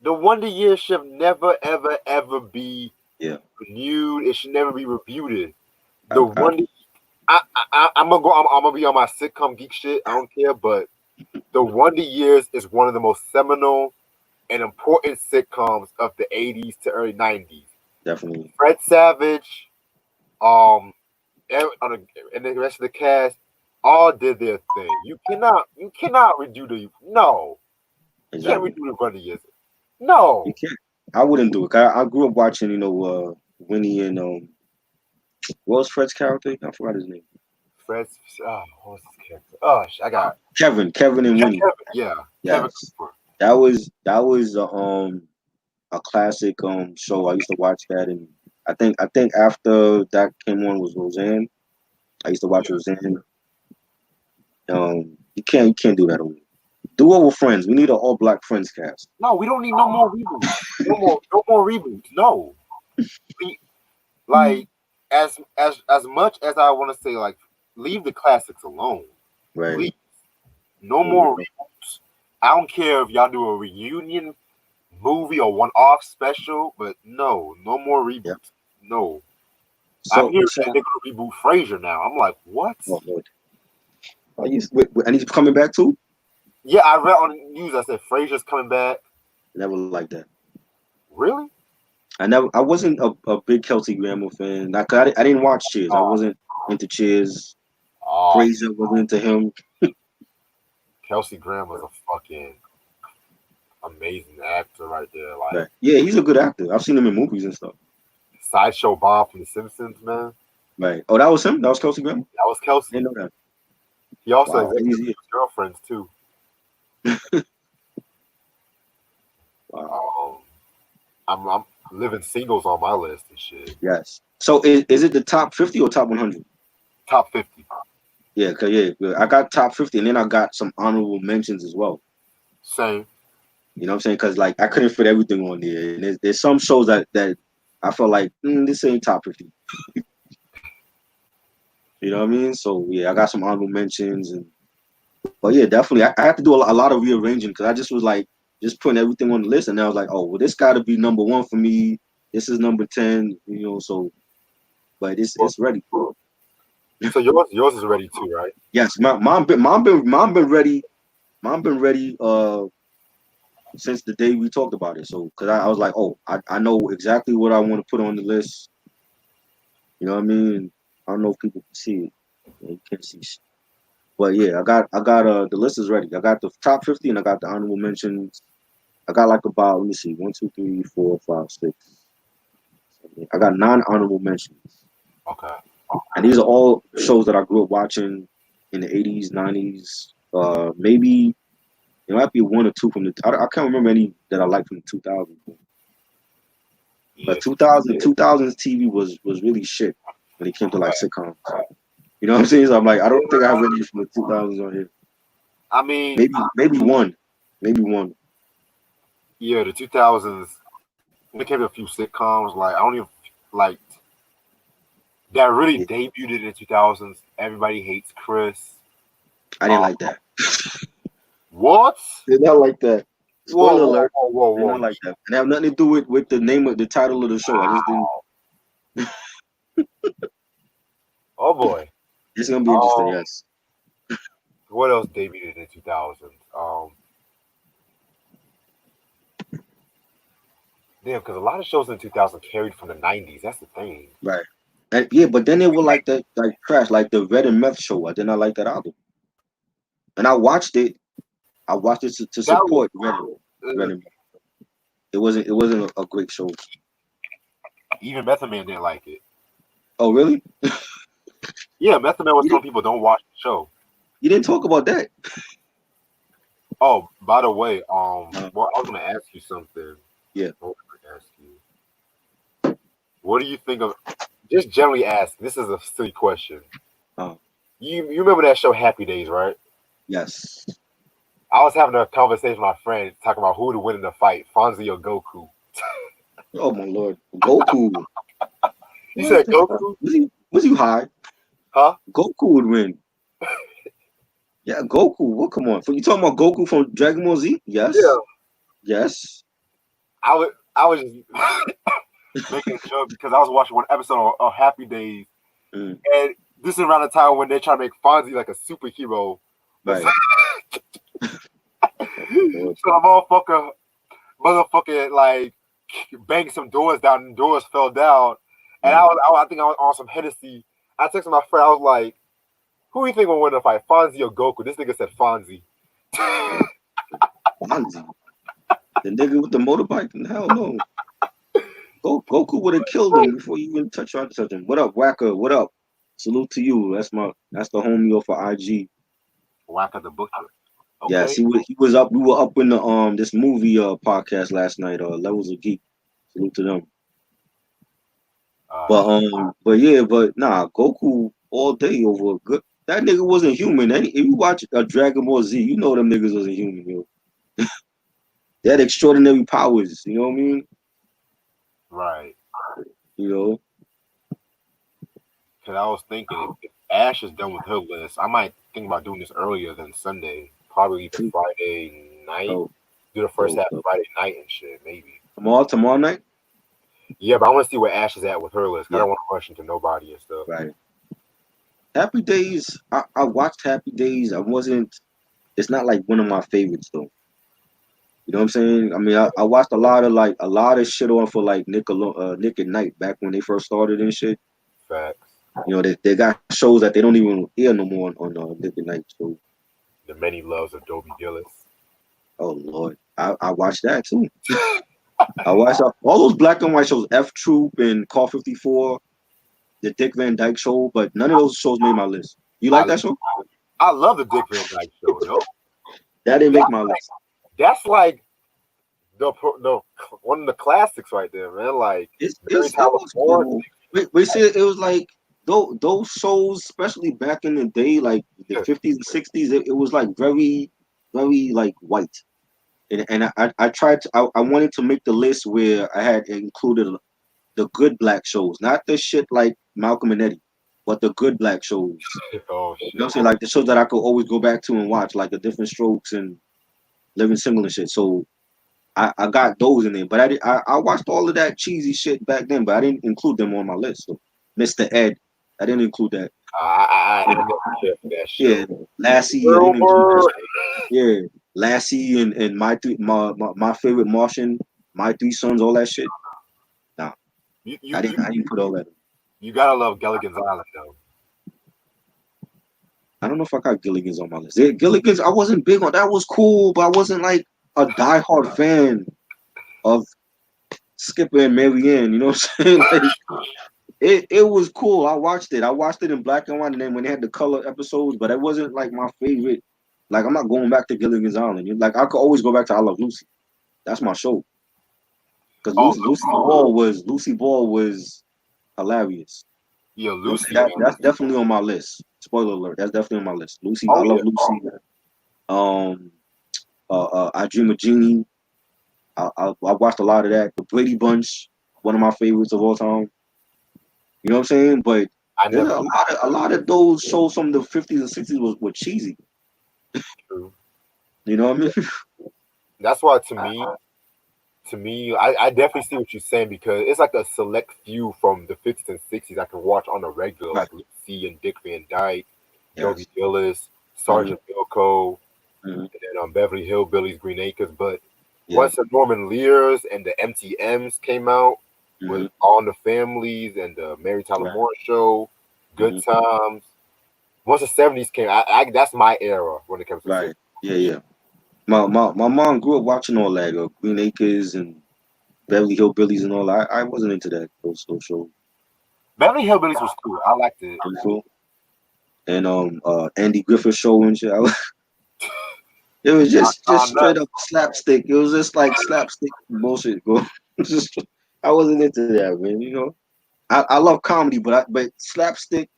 The Wonder Years should never, ever, ever be Yeah. renewed. It should never be rebuted. The I, Wonder. I'm gonna go. I'm gonna be on my sitcom geek shit. I don't care, but the Wonder Years is one of the most seminal and important sitcoms of the 80s to early 90s. definitely. Fred Savage, um, and the rest of the cast all did their thing. You cannot redo the no. You can't Exactly. redo the Run DMC. No. You can't. I wouldn't do it. I grew up watching, Winnie and what was Fred's character? I forgot his name. Fred's what's his character? Oh, I got Kevin and Winnie. Kevin. Yeah, Kevin Yes. Cooper. That was a classic show. I used to watch that, and I think after that came on was Roseanne. I used to watch Roseanne. You can't do that over. Do it with Friends. We need an all black Friends cast. No, we don't need no more reboots. No more reboots. No. Like as much as I want to say, like, leave the classics alone. Right. Please. No more reboots. I don't care if y'all do a reunion movie or one-off special, but no more reboots. Yep. No. I'm hearing that they're gonna reboot Frasier now. I'm like, what? Oh Lord. And he's coming back too? Yeah, I read on the news. I said Frasier's coming back. Never liked that. Really? I wasn't a big Kelsey Grammer fan. I didn't watch Cheers. I wasn't into Cheers. Frasier wasn't into him. Kelsey Grammer's a fucking amazing actor right there. Like, right. Yeah, he's a good actor. I've seen him in movies and stuff. Sideshow Bob from The Simpsons, man. Right. Oh, that was him? That was Kelsey Grammer? That was Kelsey. I didn't know that. He also has his girlfriends too. Wow. I'm living singles on my list and shit. Yes. So is it the top 50 or top 100? Top 50. Yeah, I got top 50, and then I got some honorable mentions as well. Same. You know what I'm saying? Because like I couldn't fit everything on there, and there's some shows that I felt like this ain't top 50. You know what I mean? So yeah, I got some honorable mentions, but yeah, definitely I had to do a lot of rearranging because I just was like just putting everything on the list, and I was like, oh well, this got to be number 1 for me. This is number 10. So, but it's ready. So yours is ready too, right? Yes, mom been ready. Mom been ready since the day we talked about it. So because I was like, oh, I know exactly what I want to put on the list. You know what I mean? I don't know if people can see it. You can't see shit. But yeah, I got the list is ready. I got the top 50 and I got the honorable mentions. I got like about, let me see, 1, 2, 3, 4, 5, 6. 7, I got 9 honorable mentions. Okay. And these are all shows that I grew up watching in the 80s, 90s. Maybe it might be 1 or 2 from the. I can't remember any that I liked from the 2000s. But 2000s TV was really shit when it came to like sitcoms. You know what I'm saying? So I'm like, I don't think I have any from the 2000s on here. I mean, maybe one. Yeah, the 2000s. When it came to a few sitcoms, like I don't even like that really debuted in the 2000s. Everybody Hates Chris. I didn't like that. What? Did not like that. Spoiler alert. Whoa. Did not like that. And it have nothing to do with the name of the title of the show. I just didn't. Oh boy. It's gonna be interesting, yes. What else debuted in the 2000s? Damn, because a lot of shows in 2000 carried from the 90s. That's the thing. Right. And yeah, but then they were like trash, like the Red and Meth show. I did not like that album. And I watched it. I watched it to support Red and Meth. It wasn't a great show. Even Method Man didn't like it. Oh really? Yeah, Method Man was telling people don't watch the show. You didn't talk about that. Oh, by the way, well, I was gonna ask you something. Yeah. What was I gonna ask you? What do you think of? Just generally ask. This is a silly question. You remember that show Happy Days, right? Yes. I was having a conversation with my friend talking about who would win in the fight, Fonzie or Goku. Oh my lord, Goku. You said Goku? Was you high? Huh? Goku would win. Yeah, Goku. Well, come on. You talking about Goku from Dragon Ball Z? Yes. Yeah. Yes. I was just making a joke because I was watching one episode of Happy Days, and this is around the time when they're trying to make Fonzie like a superhero. Right. So a motherfucker like banged some doors down, and doors fell down, and I think I was on some Hennessy. I texted my friend. I was like, "Who you think will win the fight, Fonzie or Goku?" This nigga said Fonzie. Fonzie, the nigga with the motorbike. Hell no. Goku would have killed him before you even touch him. What up, Wacker? What up? Salute to you. That's the homie off of IG. Whack of the butcher. Yes, Okay. he was up. We were up in the this movie podcast last night. Levels of Geek. Salute to them. But yeah, but nah, Goku all day over good. That nigga wasn't human. If you watch Dragon Ball Z, you know them niggas wasn't human, yo. They had extraordinary powers. You know what I mean? Right. You know. Because I was thinking if Ash is done with her list, I might think about doing this earlier than Sunday. Probably Friday night. Oh, Do the first half Friday night and shit, maybe. Tomorrow night? Yeah, but I want to see where Ash is at with her list. Yeah. I don't want to rush into nobody and stuff. Right. Happy Days, I watched Happy Days. It's not like one of my favorites though. You know what I'm saying? I mean, I watched a lot of shit on for like Nick at Night back when they first started and shit. Facts. You know, they got shows that they don't even air no more on Nick at Night. So The Many Loves of Dobie Gillis. Oh Lord, I watched that too. I watched all those black and white shows, F Troop and Call 54, the Dick Van Dyke Show, but none of those shows made my list. You like that show? I love the Dick Van Dyke Show. Yo, that didn't make my list. That's like the one of the classics right there, man. Like it was cool. We see it was like those shows, especially back in the day, like the 50s and 60s. It was like very, very like white. And I tried to I wanted to make the list where I had included the good black shows, not the shit like Malcolm and Eddie, but the good black shows. Oh shit. You know what I'm saying? Like the shows that I could always go back to and watch, like the Different Strokes and Living Single and shit. So I got those in there, but I watched all of that cheesy shit back then, but I didn't include them on my list. So Mr. Ed, I didn't include that. I never cared for that show. Yeah, Lassie, I didn't include that. Yeah, Lassie and my favorite Martian, My Three Sons, all that shit. Nah, I didn't put all that in. You gotta love Gilligan's Island though. I don't know if I got Gilligan's on my list. Gilligan's, I wasn't big on that. Was cool, but I wasn't like a diehard fan of Skipper and Marianne. You know what I'm saying? Like, it was cool. I watched it. I watched it in black and white, and then when they had the color episodes, but it wasn't like my favorite. Like, I'm not going back to Gilligan's Island. Like, I could always go back to I Love Lucy. That's my show. Because Lucy Ball was hilarious. Yeah, Lucy. That's definitely on my list. Spoiler alert. That's definitely on my list. Lucy. I love Lucy. I Dream of Jeannie. I watched a lot of that. The Brady Bunch, one of my favorites of all time. You know what I'm saying? But a lot of those shows from the 50s and 60s were cheesy. True. You know what I mean? That's why to me, I definitely see what you're saying because it's like a select few from the 50s and 60s I can watch on a regular, like Lucy and Dick Van Dyke, Dobie Gillis, Sergeant Bilko, and then Beverly Hillbillies, Green Acres. But once the Norman Lears and the MTMs came out with All in the Families and the Mary Tyler Moore Show, Good Times. Once the 70s came, that's my era when it comes to 60s. Yeah. My mom grew up watching all that, Green Acres and Beverly Hillbillies and all that. I wasn't into that those shows. Beverly Hillbillies was cool. I liked it. Cool. And Andy Griffith Show and shit. It was just straight up slapstick. It was just like slapstick bullshit, bro. I wasn't into that, man. You know, I love comedy, but slapstick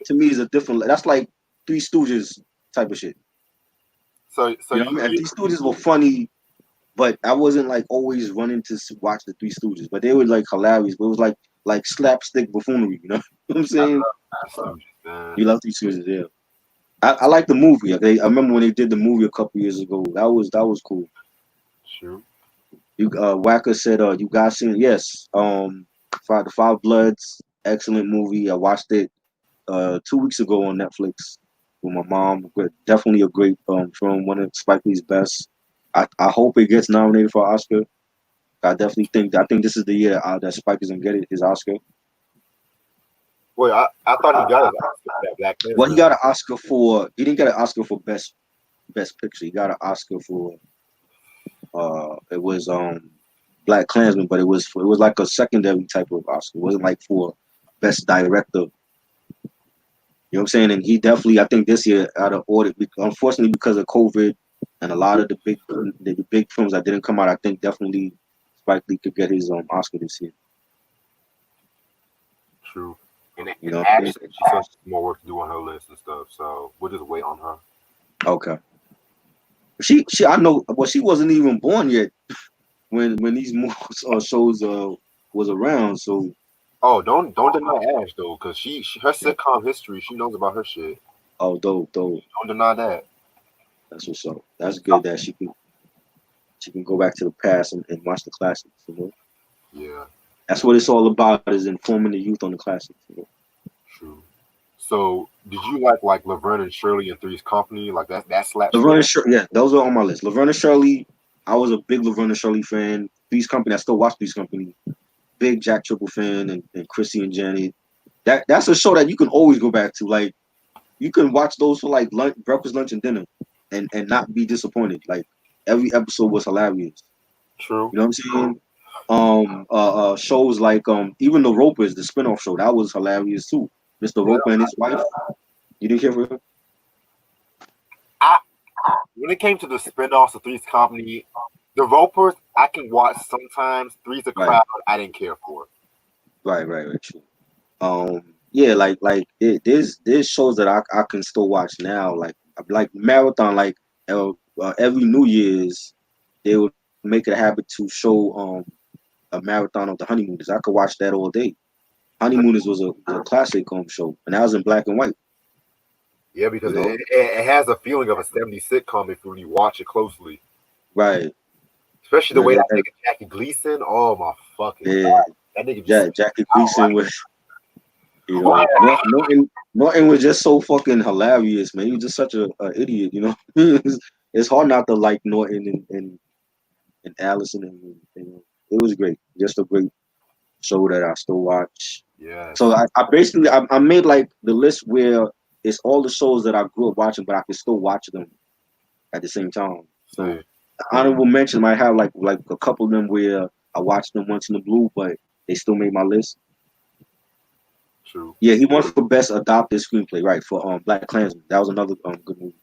to me is a different. That's like Three Stooges type of shit. So you know what I mean? Three Stooges were funny, but I wasn't like always running to watch the Three Stooges. But they were like hilarious. But it was like slapstick buffoonery. You know what I'm saying? You love Three Stooges, yeah. I like the movie. Okay, I remember when they did the movie a couple years ago. That was cool. Sure. You Wacker said you guys seen it? Yes. The Five Bloods, excellent movie. I watched it 2 weeks ago on Netflix with my mom. Definitely a great film, one of Spike Lee's best. I hope it gets nominated for Oscar. I think this is the year that Spike is gonna get his Oscar. Wait, I thought he got his Oscar for that Black Well, he Klansman. got an Oscar for. He didn't get an Oscar for best picture. He got an Oscar for. It was Black Klansman, but it was like a secondary type of Oscar. It wasn't like for best director. You know what I'm saying? And he definitely, I think this year out of order, unfortunately because of COVID and a lot of the big films that didn't come out, I think definitely Spike Lee could get his Oscar this year. True. And You know what I mean? actually, she said she's more work to do on her list and stuff, so we'll just wait on her. Okay. She I know, well, she wasn't even born yet when these shows was around. So Oh, don't deny Ash though, because she her sitcom history, she knows about her shit. dope. Don't deny that. That's what's up. That's good that she can go back to the past and watch the classics. You know, Yeah, that's what it's all about, is informing the youth on the classics. You know? true. So, did you like Laverne and Shirley and Three's Company? Like that slap shit? Laverne and Shirley, yeah, those are on my list. Laverne and Shirley, I was a big Laverne and Shirley fan. Three's Company, I still watch Three's Company. Big Jack Triple fan and Chrissy and Janet. That's a show that you can always go back to. Like, you can watch those for like lunch, breakfast, lunch, and dinner, and not be disappointed. Like, every episode was hilarious. True. You know what I'm saying? Shows like even the Ropers, the spinoff show, that was hilarious too. Mr. Yeah. Roper and his wife. You didn't care for him? When it came to the spinoffs of Three's Company, the Ropers I can watch sometimes. Three's a Crowd I didn't care for. Right, true. Yeah, there's shows that I can still watch now, like Marathon, every New Year's they would make it a habit to show a marathon of the Honeymooners. I could watch that all day. Honeymooners was a classic show, and that was in black and white. Yeah, because You know? it has a feeling of a 70s sitcom if you watch it closely. Right. Especially the way that nigga Jackie Gleason. Oh my fucking god. That nigga just Jackie Gleason was, you know, Norton was just so fucking hilarious, man. He was just such a idiot, you know. It's hard not to like Norton and Allison, and it was great. Just a great show that I still watch. Yeah. So I basically I made like the list where it's all the shows that I grew up watching, but I can still watch them at the same time. So honorable mention might have like a couple of them where I watched them once in the blue, but they still made my list. True. Yeah, he won for best adopted screenplay, right? For Black Klansman. That was another good movie.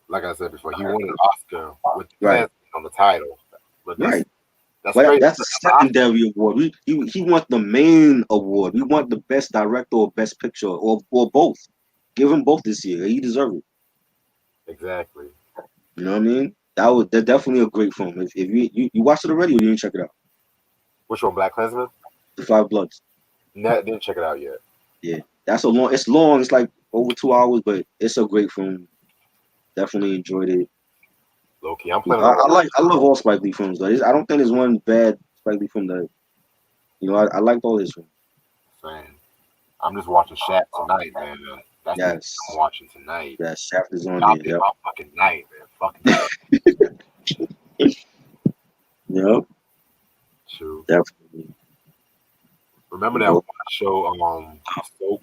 Like I said before, he won an Oscar with Klansman on the title. But Right. That's That's a secondary award. He won the main award. We want the best director or best picture or both. Give him both this year. He deserved it. Exactly. You know what I mean? That's definitely a great film. If you watched it already or you didn't check it out? Which one, Black Klansman? The Five Bloods. Didn't check it out yet. Yeah, that's long. It's long. It's like over 2 hours, but it's a great film. Definitely enjoyed it. Low key, I'm playing. I love all Spike Lee films. Though. I don't think there's one bad Spike Lee film that I liked all his films. Man, I'm just watching Shaft tonight, man. That's what I'm watching tonight. Yeah, Shaft is on there. My fucking night, man. Fucking night. Yep. True. Definitely. Remember that one show, Soap?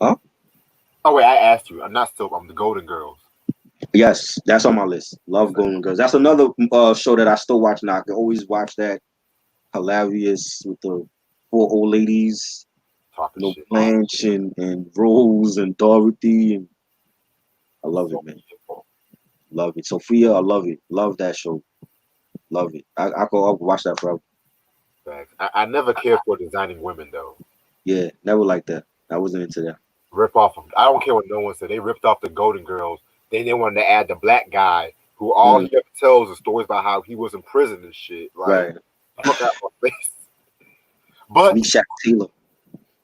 Huh? Oh wait, I asked you. I'm not Soap. I'm the Golden Girls. Yes, that's on my list. Love Golden Girls. That's another show that I still watch now. I can always watch that. Hilarious with the 4 old ladies. Blanche and Rose and Dorothy, and I love it, man. Love it. Sophia, I love it. Love that show. Love it. I'll watch that forever. I never cared for designing women though. Yeah, never liked that. I wasn't into that. Rip off them. I don't care what no one said. They ripped off the Golden Girls. Then they wanted to add the black guy who all he ever tells is stories about how he was in prison and shit. Like, fuck out my face. But Shaq Taylor.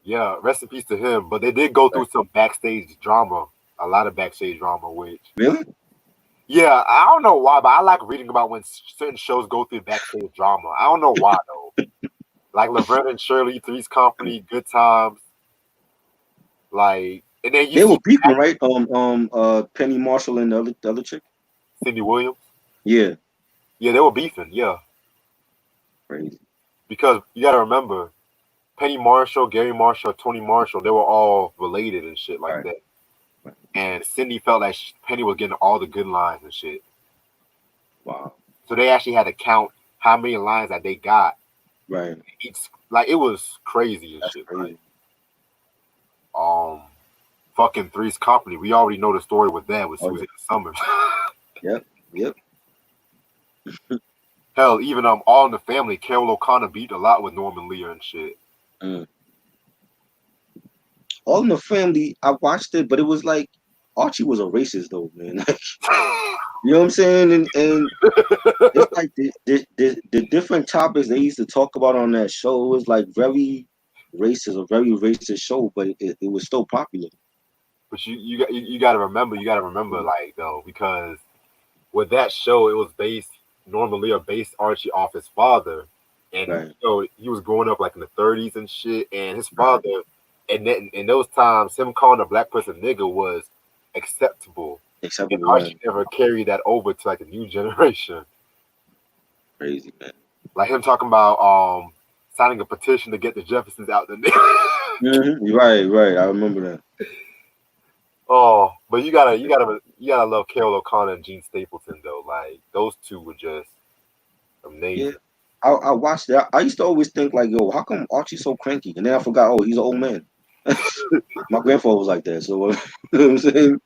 Yeah, rest in peace to him. But they did go through some backstage drama, a lot of backstage drama. Which really, yeah, I don't know why, but I like reading about when certain shows go through backstage drama. I don't know why though. Like Laverne and Shirley, Three's Company, Good Times. Like, and then they were beefing, right? Penny Marshall and the other chick, Cindy Williams. Yeah, they were beefing. Yeah, crazy. Because you got to remember, Penny Marshall, Gary Marshall, Tony Marshall, they were all related and shit like Right. that. Right. And Cindy felt like Penny was getting all the good lines and shit. Wow. So they actually had to count how many lines that they got. Right. Like it was crazy and That's shit. crazy. Like, fucking Three's Company. We already know the story with that with Susan Summers. Yep. Hell, even All in the Family, Carol O'Connor beat a lot with Norman Lear and shit. All in the Family, I watched it, but it was like Archie was a racist though, man. You know what I'm saying? And it's like the different topics they used to talk about on that show was like very racist, a very racist show, but it was still popular. But you got to remember, like though, because with that show, it was Norman Lear based Archie off his father, and Right. He was growing up like in the 30s and shit, and his father, and in those times, him calling a black person nigga was acceptable. And Archie never carried that over to like the new generation. Crazy, man. Like him talking about signing a petition to get the Jeffersons out the Right. I remember that. Oh, but you gotta love Carol O'Connor and Gene Stapleton though. Like those two were just amazing. Yeah. I watched that. I used to always think like, yo, how come Archie's so cranky? And then I forgot, oh, he's an old man. My grandfather was like that. So you know what I'm saying?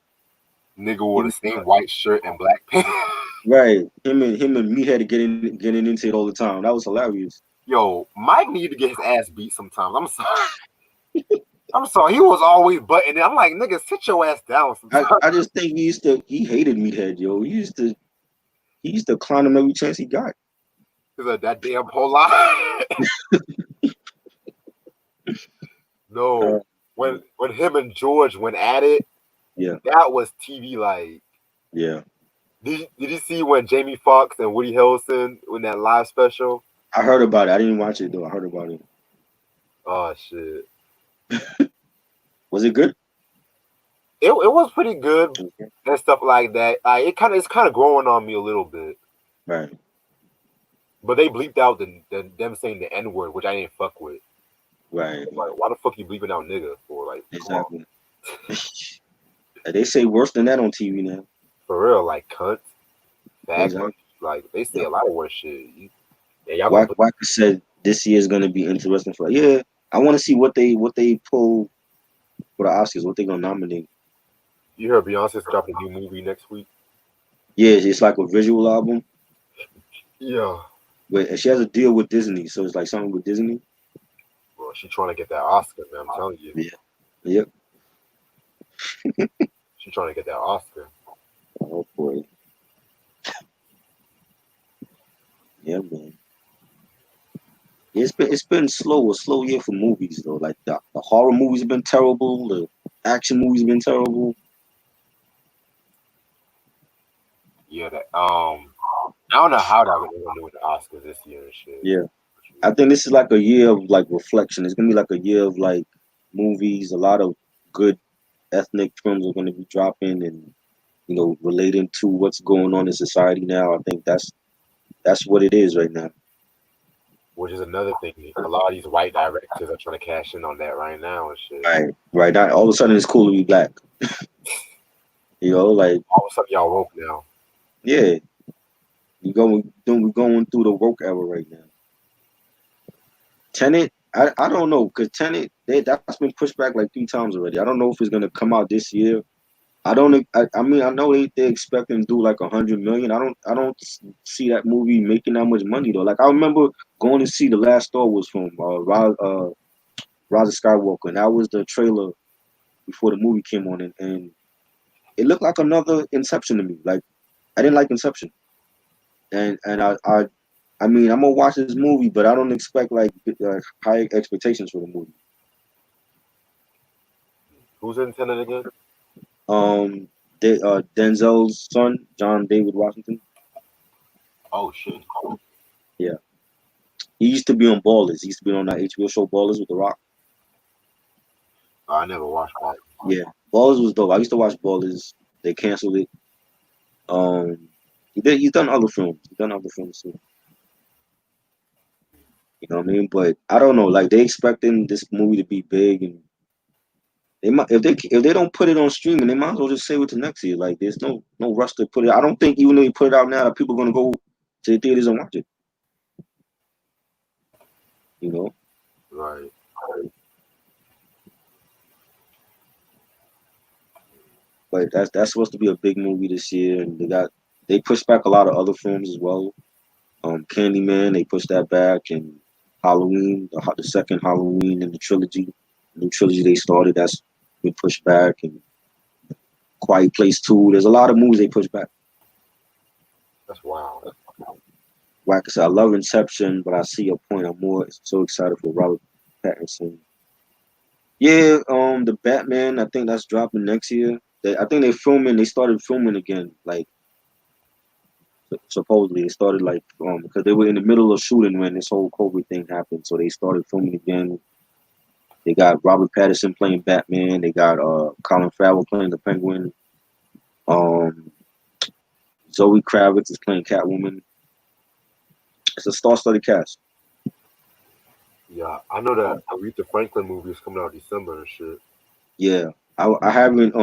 Nigga wore the same white shirt and black pants. Right. Him and Meathead getting into it all the time. That was hilarious. Yo, Mike needed to get his ass beat sometimes. I'm sorry. I'm sorry. He was always butting it. I'm like, nigga, sit your ass down sometimes. I just think he hated Meathead, yo. He used to clown him every chance he got. Cause of that damn whole line. No. When him and George went at it, yeah, that was TV like. Yeah. Did you see when Jamie Foxx and Woody Harrelson in that live special? I heard about it. I didn't watch it though. I heard about it. Oh shit. Was it good? It was pretty good and stuff like that. It's kind of growing on me a little bit. Right. But they bleeped out them saying the N word, which I didn't fuck with. Right. Like, why the fuck you bleeping out nigga for? Like, exactly. They say worse than that on TV now. For real, like cunt, fag, exactly. Like they say a lot of worse shit. Wacker said this year is gonna be interesting for. Yeah, I want to see what they pull for the Oscars. What they gonna nominate? You heard Beyonce's dropping a new movie next week? Yeah, it's like a visual album. Yeah. But she has a deal with Disney, so it's like something with Disney. Well, she's trying to get that Oscar, man. I'm telling you. Yeah. Yep. She's trying to get that Oscar. Oh boy. Yeah, man. It's been a slow year for movies though. Like the horror movies have been terrible. The action movies have been terrible. Yeah, I don't know how they're gonna do with the Oscars this year and shit. Yeah, I think this is like a year of like reflection. It's gonna be like a year of like movies. A lot of good ethnic films are gonna be dropping, and relating to what's going on in society now. I think that's what it is right now. Which is another thing. A lot of these white directors are trying to cash in on that right now and shit. Right. Now, all of a sudden, it's cool to be black. Like all of a sudden, y'all woke now. Yeah, we're going through the woke era right now. Tenet, I don't know, because Tenet that's been pushed back like 3 times already. I don't know if it's gonna come out this year. I mean, I know they expecting to do like 100 million. I don't see that movie making that much money though. Like I remember going to see the last Star Wars film, Rise of Skywalker, and that was the trailer before the movie came on, and it looked like another Inception to me. Like I didn't like Inception, and I mean I'm gonna watch this movie, but I don't expect like high expectations for the movie. Who's in Tenet again? Denzel's son, John David Washington. Oh shit! Yeah, he used to be on Ballers. He used to be on that HBO show Ballers with The Rock. I never watched that. Yeah, Ballers was dope. I used to watch Ballers. They canceled it. He's done other films. He's done other films too. You know what I mean? But I don't know. Like they expecting this movie to be big, and they might if they don't put it on streaming, they might as well just save it to next year. Like there's no rush to put it. I don't think even though you put it out now, that people are gonna go to the theaters and watch it. You know? Right. But that's supposed to be a big movie this year, and they pushed back a lot of other films as well. Candyman, they pushed that back, and Halloween, the second Halloween in the trilogy, new trilogy they started, that's been pushed back, and Quiet Place 2. There's a lot of movies they pushed back. That's wild. Like I said, I love Inception, but I see your point. I'm more so excited for Robert Pattinson. Yeah, the Batman, I think that's dropping next year. I think they started filming again, like supposedly they started like because they were in the middle of shooting when this whole COVID thing happened, so they started filming again. They got Robert Pattinson playing Batman. They got Colin Farrell playing the Penguin. Um, Zoe Kravitz is playing Catwoman. It's a star-studded cast. Yeah, I know that Aretha Franklin movie is coming out December and shit. Yeah, I haven't.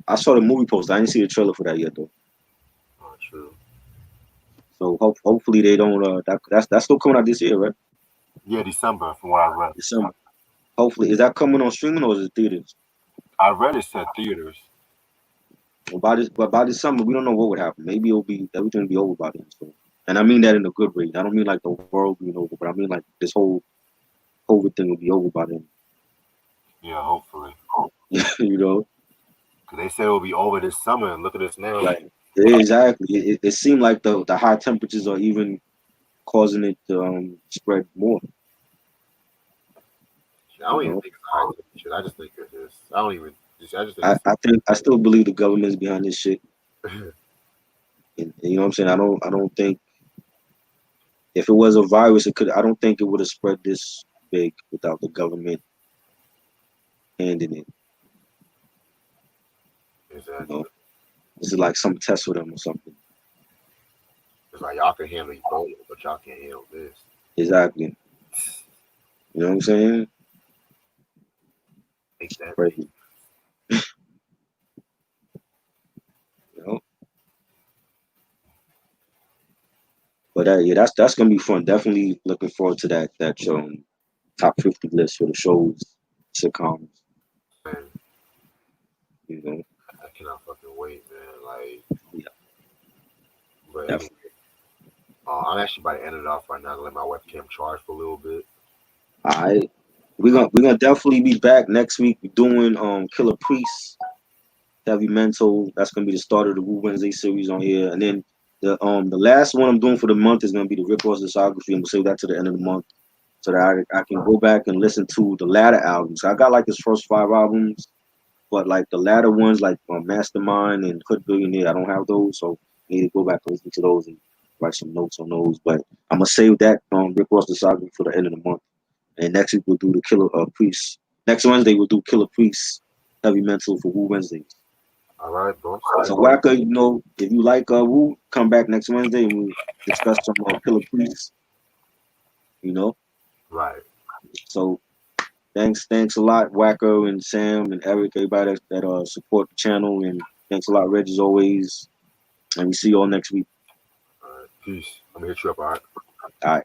I saw the movie poster. I didn't see the trailer for that yet though. Oh, true. So hopefully they don't. That's still coming out this year, right? Yeah, December, from what I read. December. Hopefully, is that coming on streaming or is it theaters? I read it said theaters. Well, by this summer, we don't know what would happen. Maybe everything will be over by then. So, and I mean that in a good way. I don't mean like the world being over, but I mean like this whole COVID thing will be over by then. Yeah, hopefully. You know, Because they said it will be over this summer, and look at us now. like exactly. It seemed like the high temperatures are even causing it to spread more. I don't even think it's high temperature. I just think it's just. I don't even. I just think. I still believe the government's behind this shit. And you know what I'm saying? I don't think if it was a virus, I don't think it would have spread this big without the government handing it. Exactly. You know, this is like some test with them or something. It's like y'all can handle Ebola, but y'all can't handle this. Exactly. You know what I'm saying? Make that Crazy. You know? But yeah, that's gonna be fun. Definitely looking forward to that top 50 list for the shows, sitcoms. Man, You know, I cannot fucking wait, man. Like, yeah, but definitely. anyway, I'm actually about to end it off right now to let my webcam charge for a little bit. All right, we're gonna definitely be back next week doing Killer Priest, Heavy Mental. That's gonna be the start of the Woo Wednesday series on here, and then the last one I'm doing for the month is gonna be the Rick Ross discography. I'm gonna save that to the end of the month so that I can go back and listen to the latter albums. I got like his first 5 albums, but like the latter ones, like Mastermind and Hood Billionaire, I don't have those, so I need to go back and listen to those and write some notes on those. But I'm gonna save that Rick Ross discography for the end of the month. And next week we'll do the Killer Priest. Next Wednesday we'll do Killer Priest Heavy Mental for Woo Wednesdays. All right, bro. So Wacker, you know, if you like Woo, come back next Wednesday and we'll discuss some Killer Priest. You know. Right. So thanks a lot, Wacko and Sam and Eric, everybody that support the channel, and thanks a lot, Reg, as always. And we see you all next week. All right. Peace. I'm gonna hit you up. All right. All right.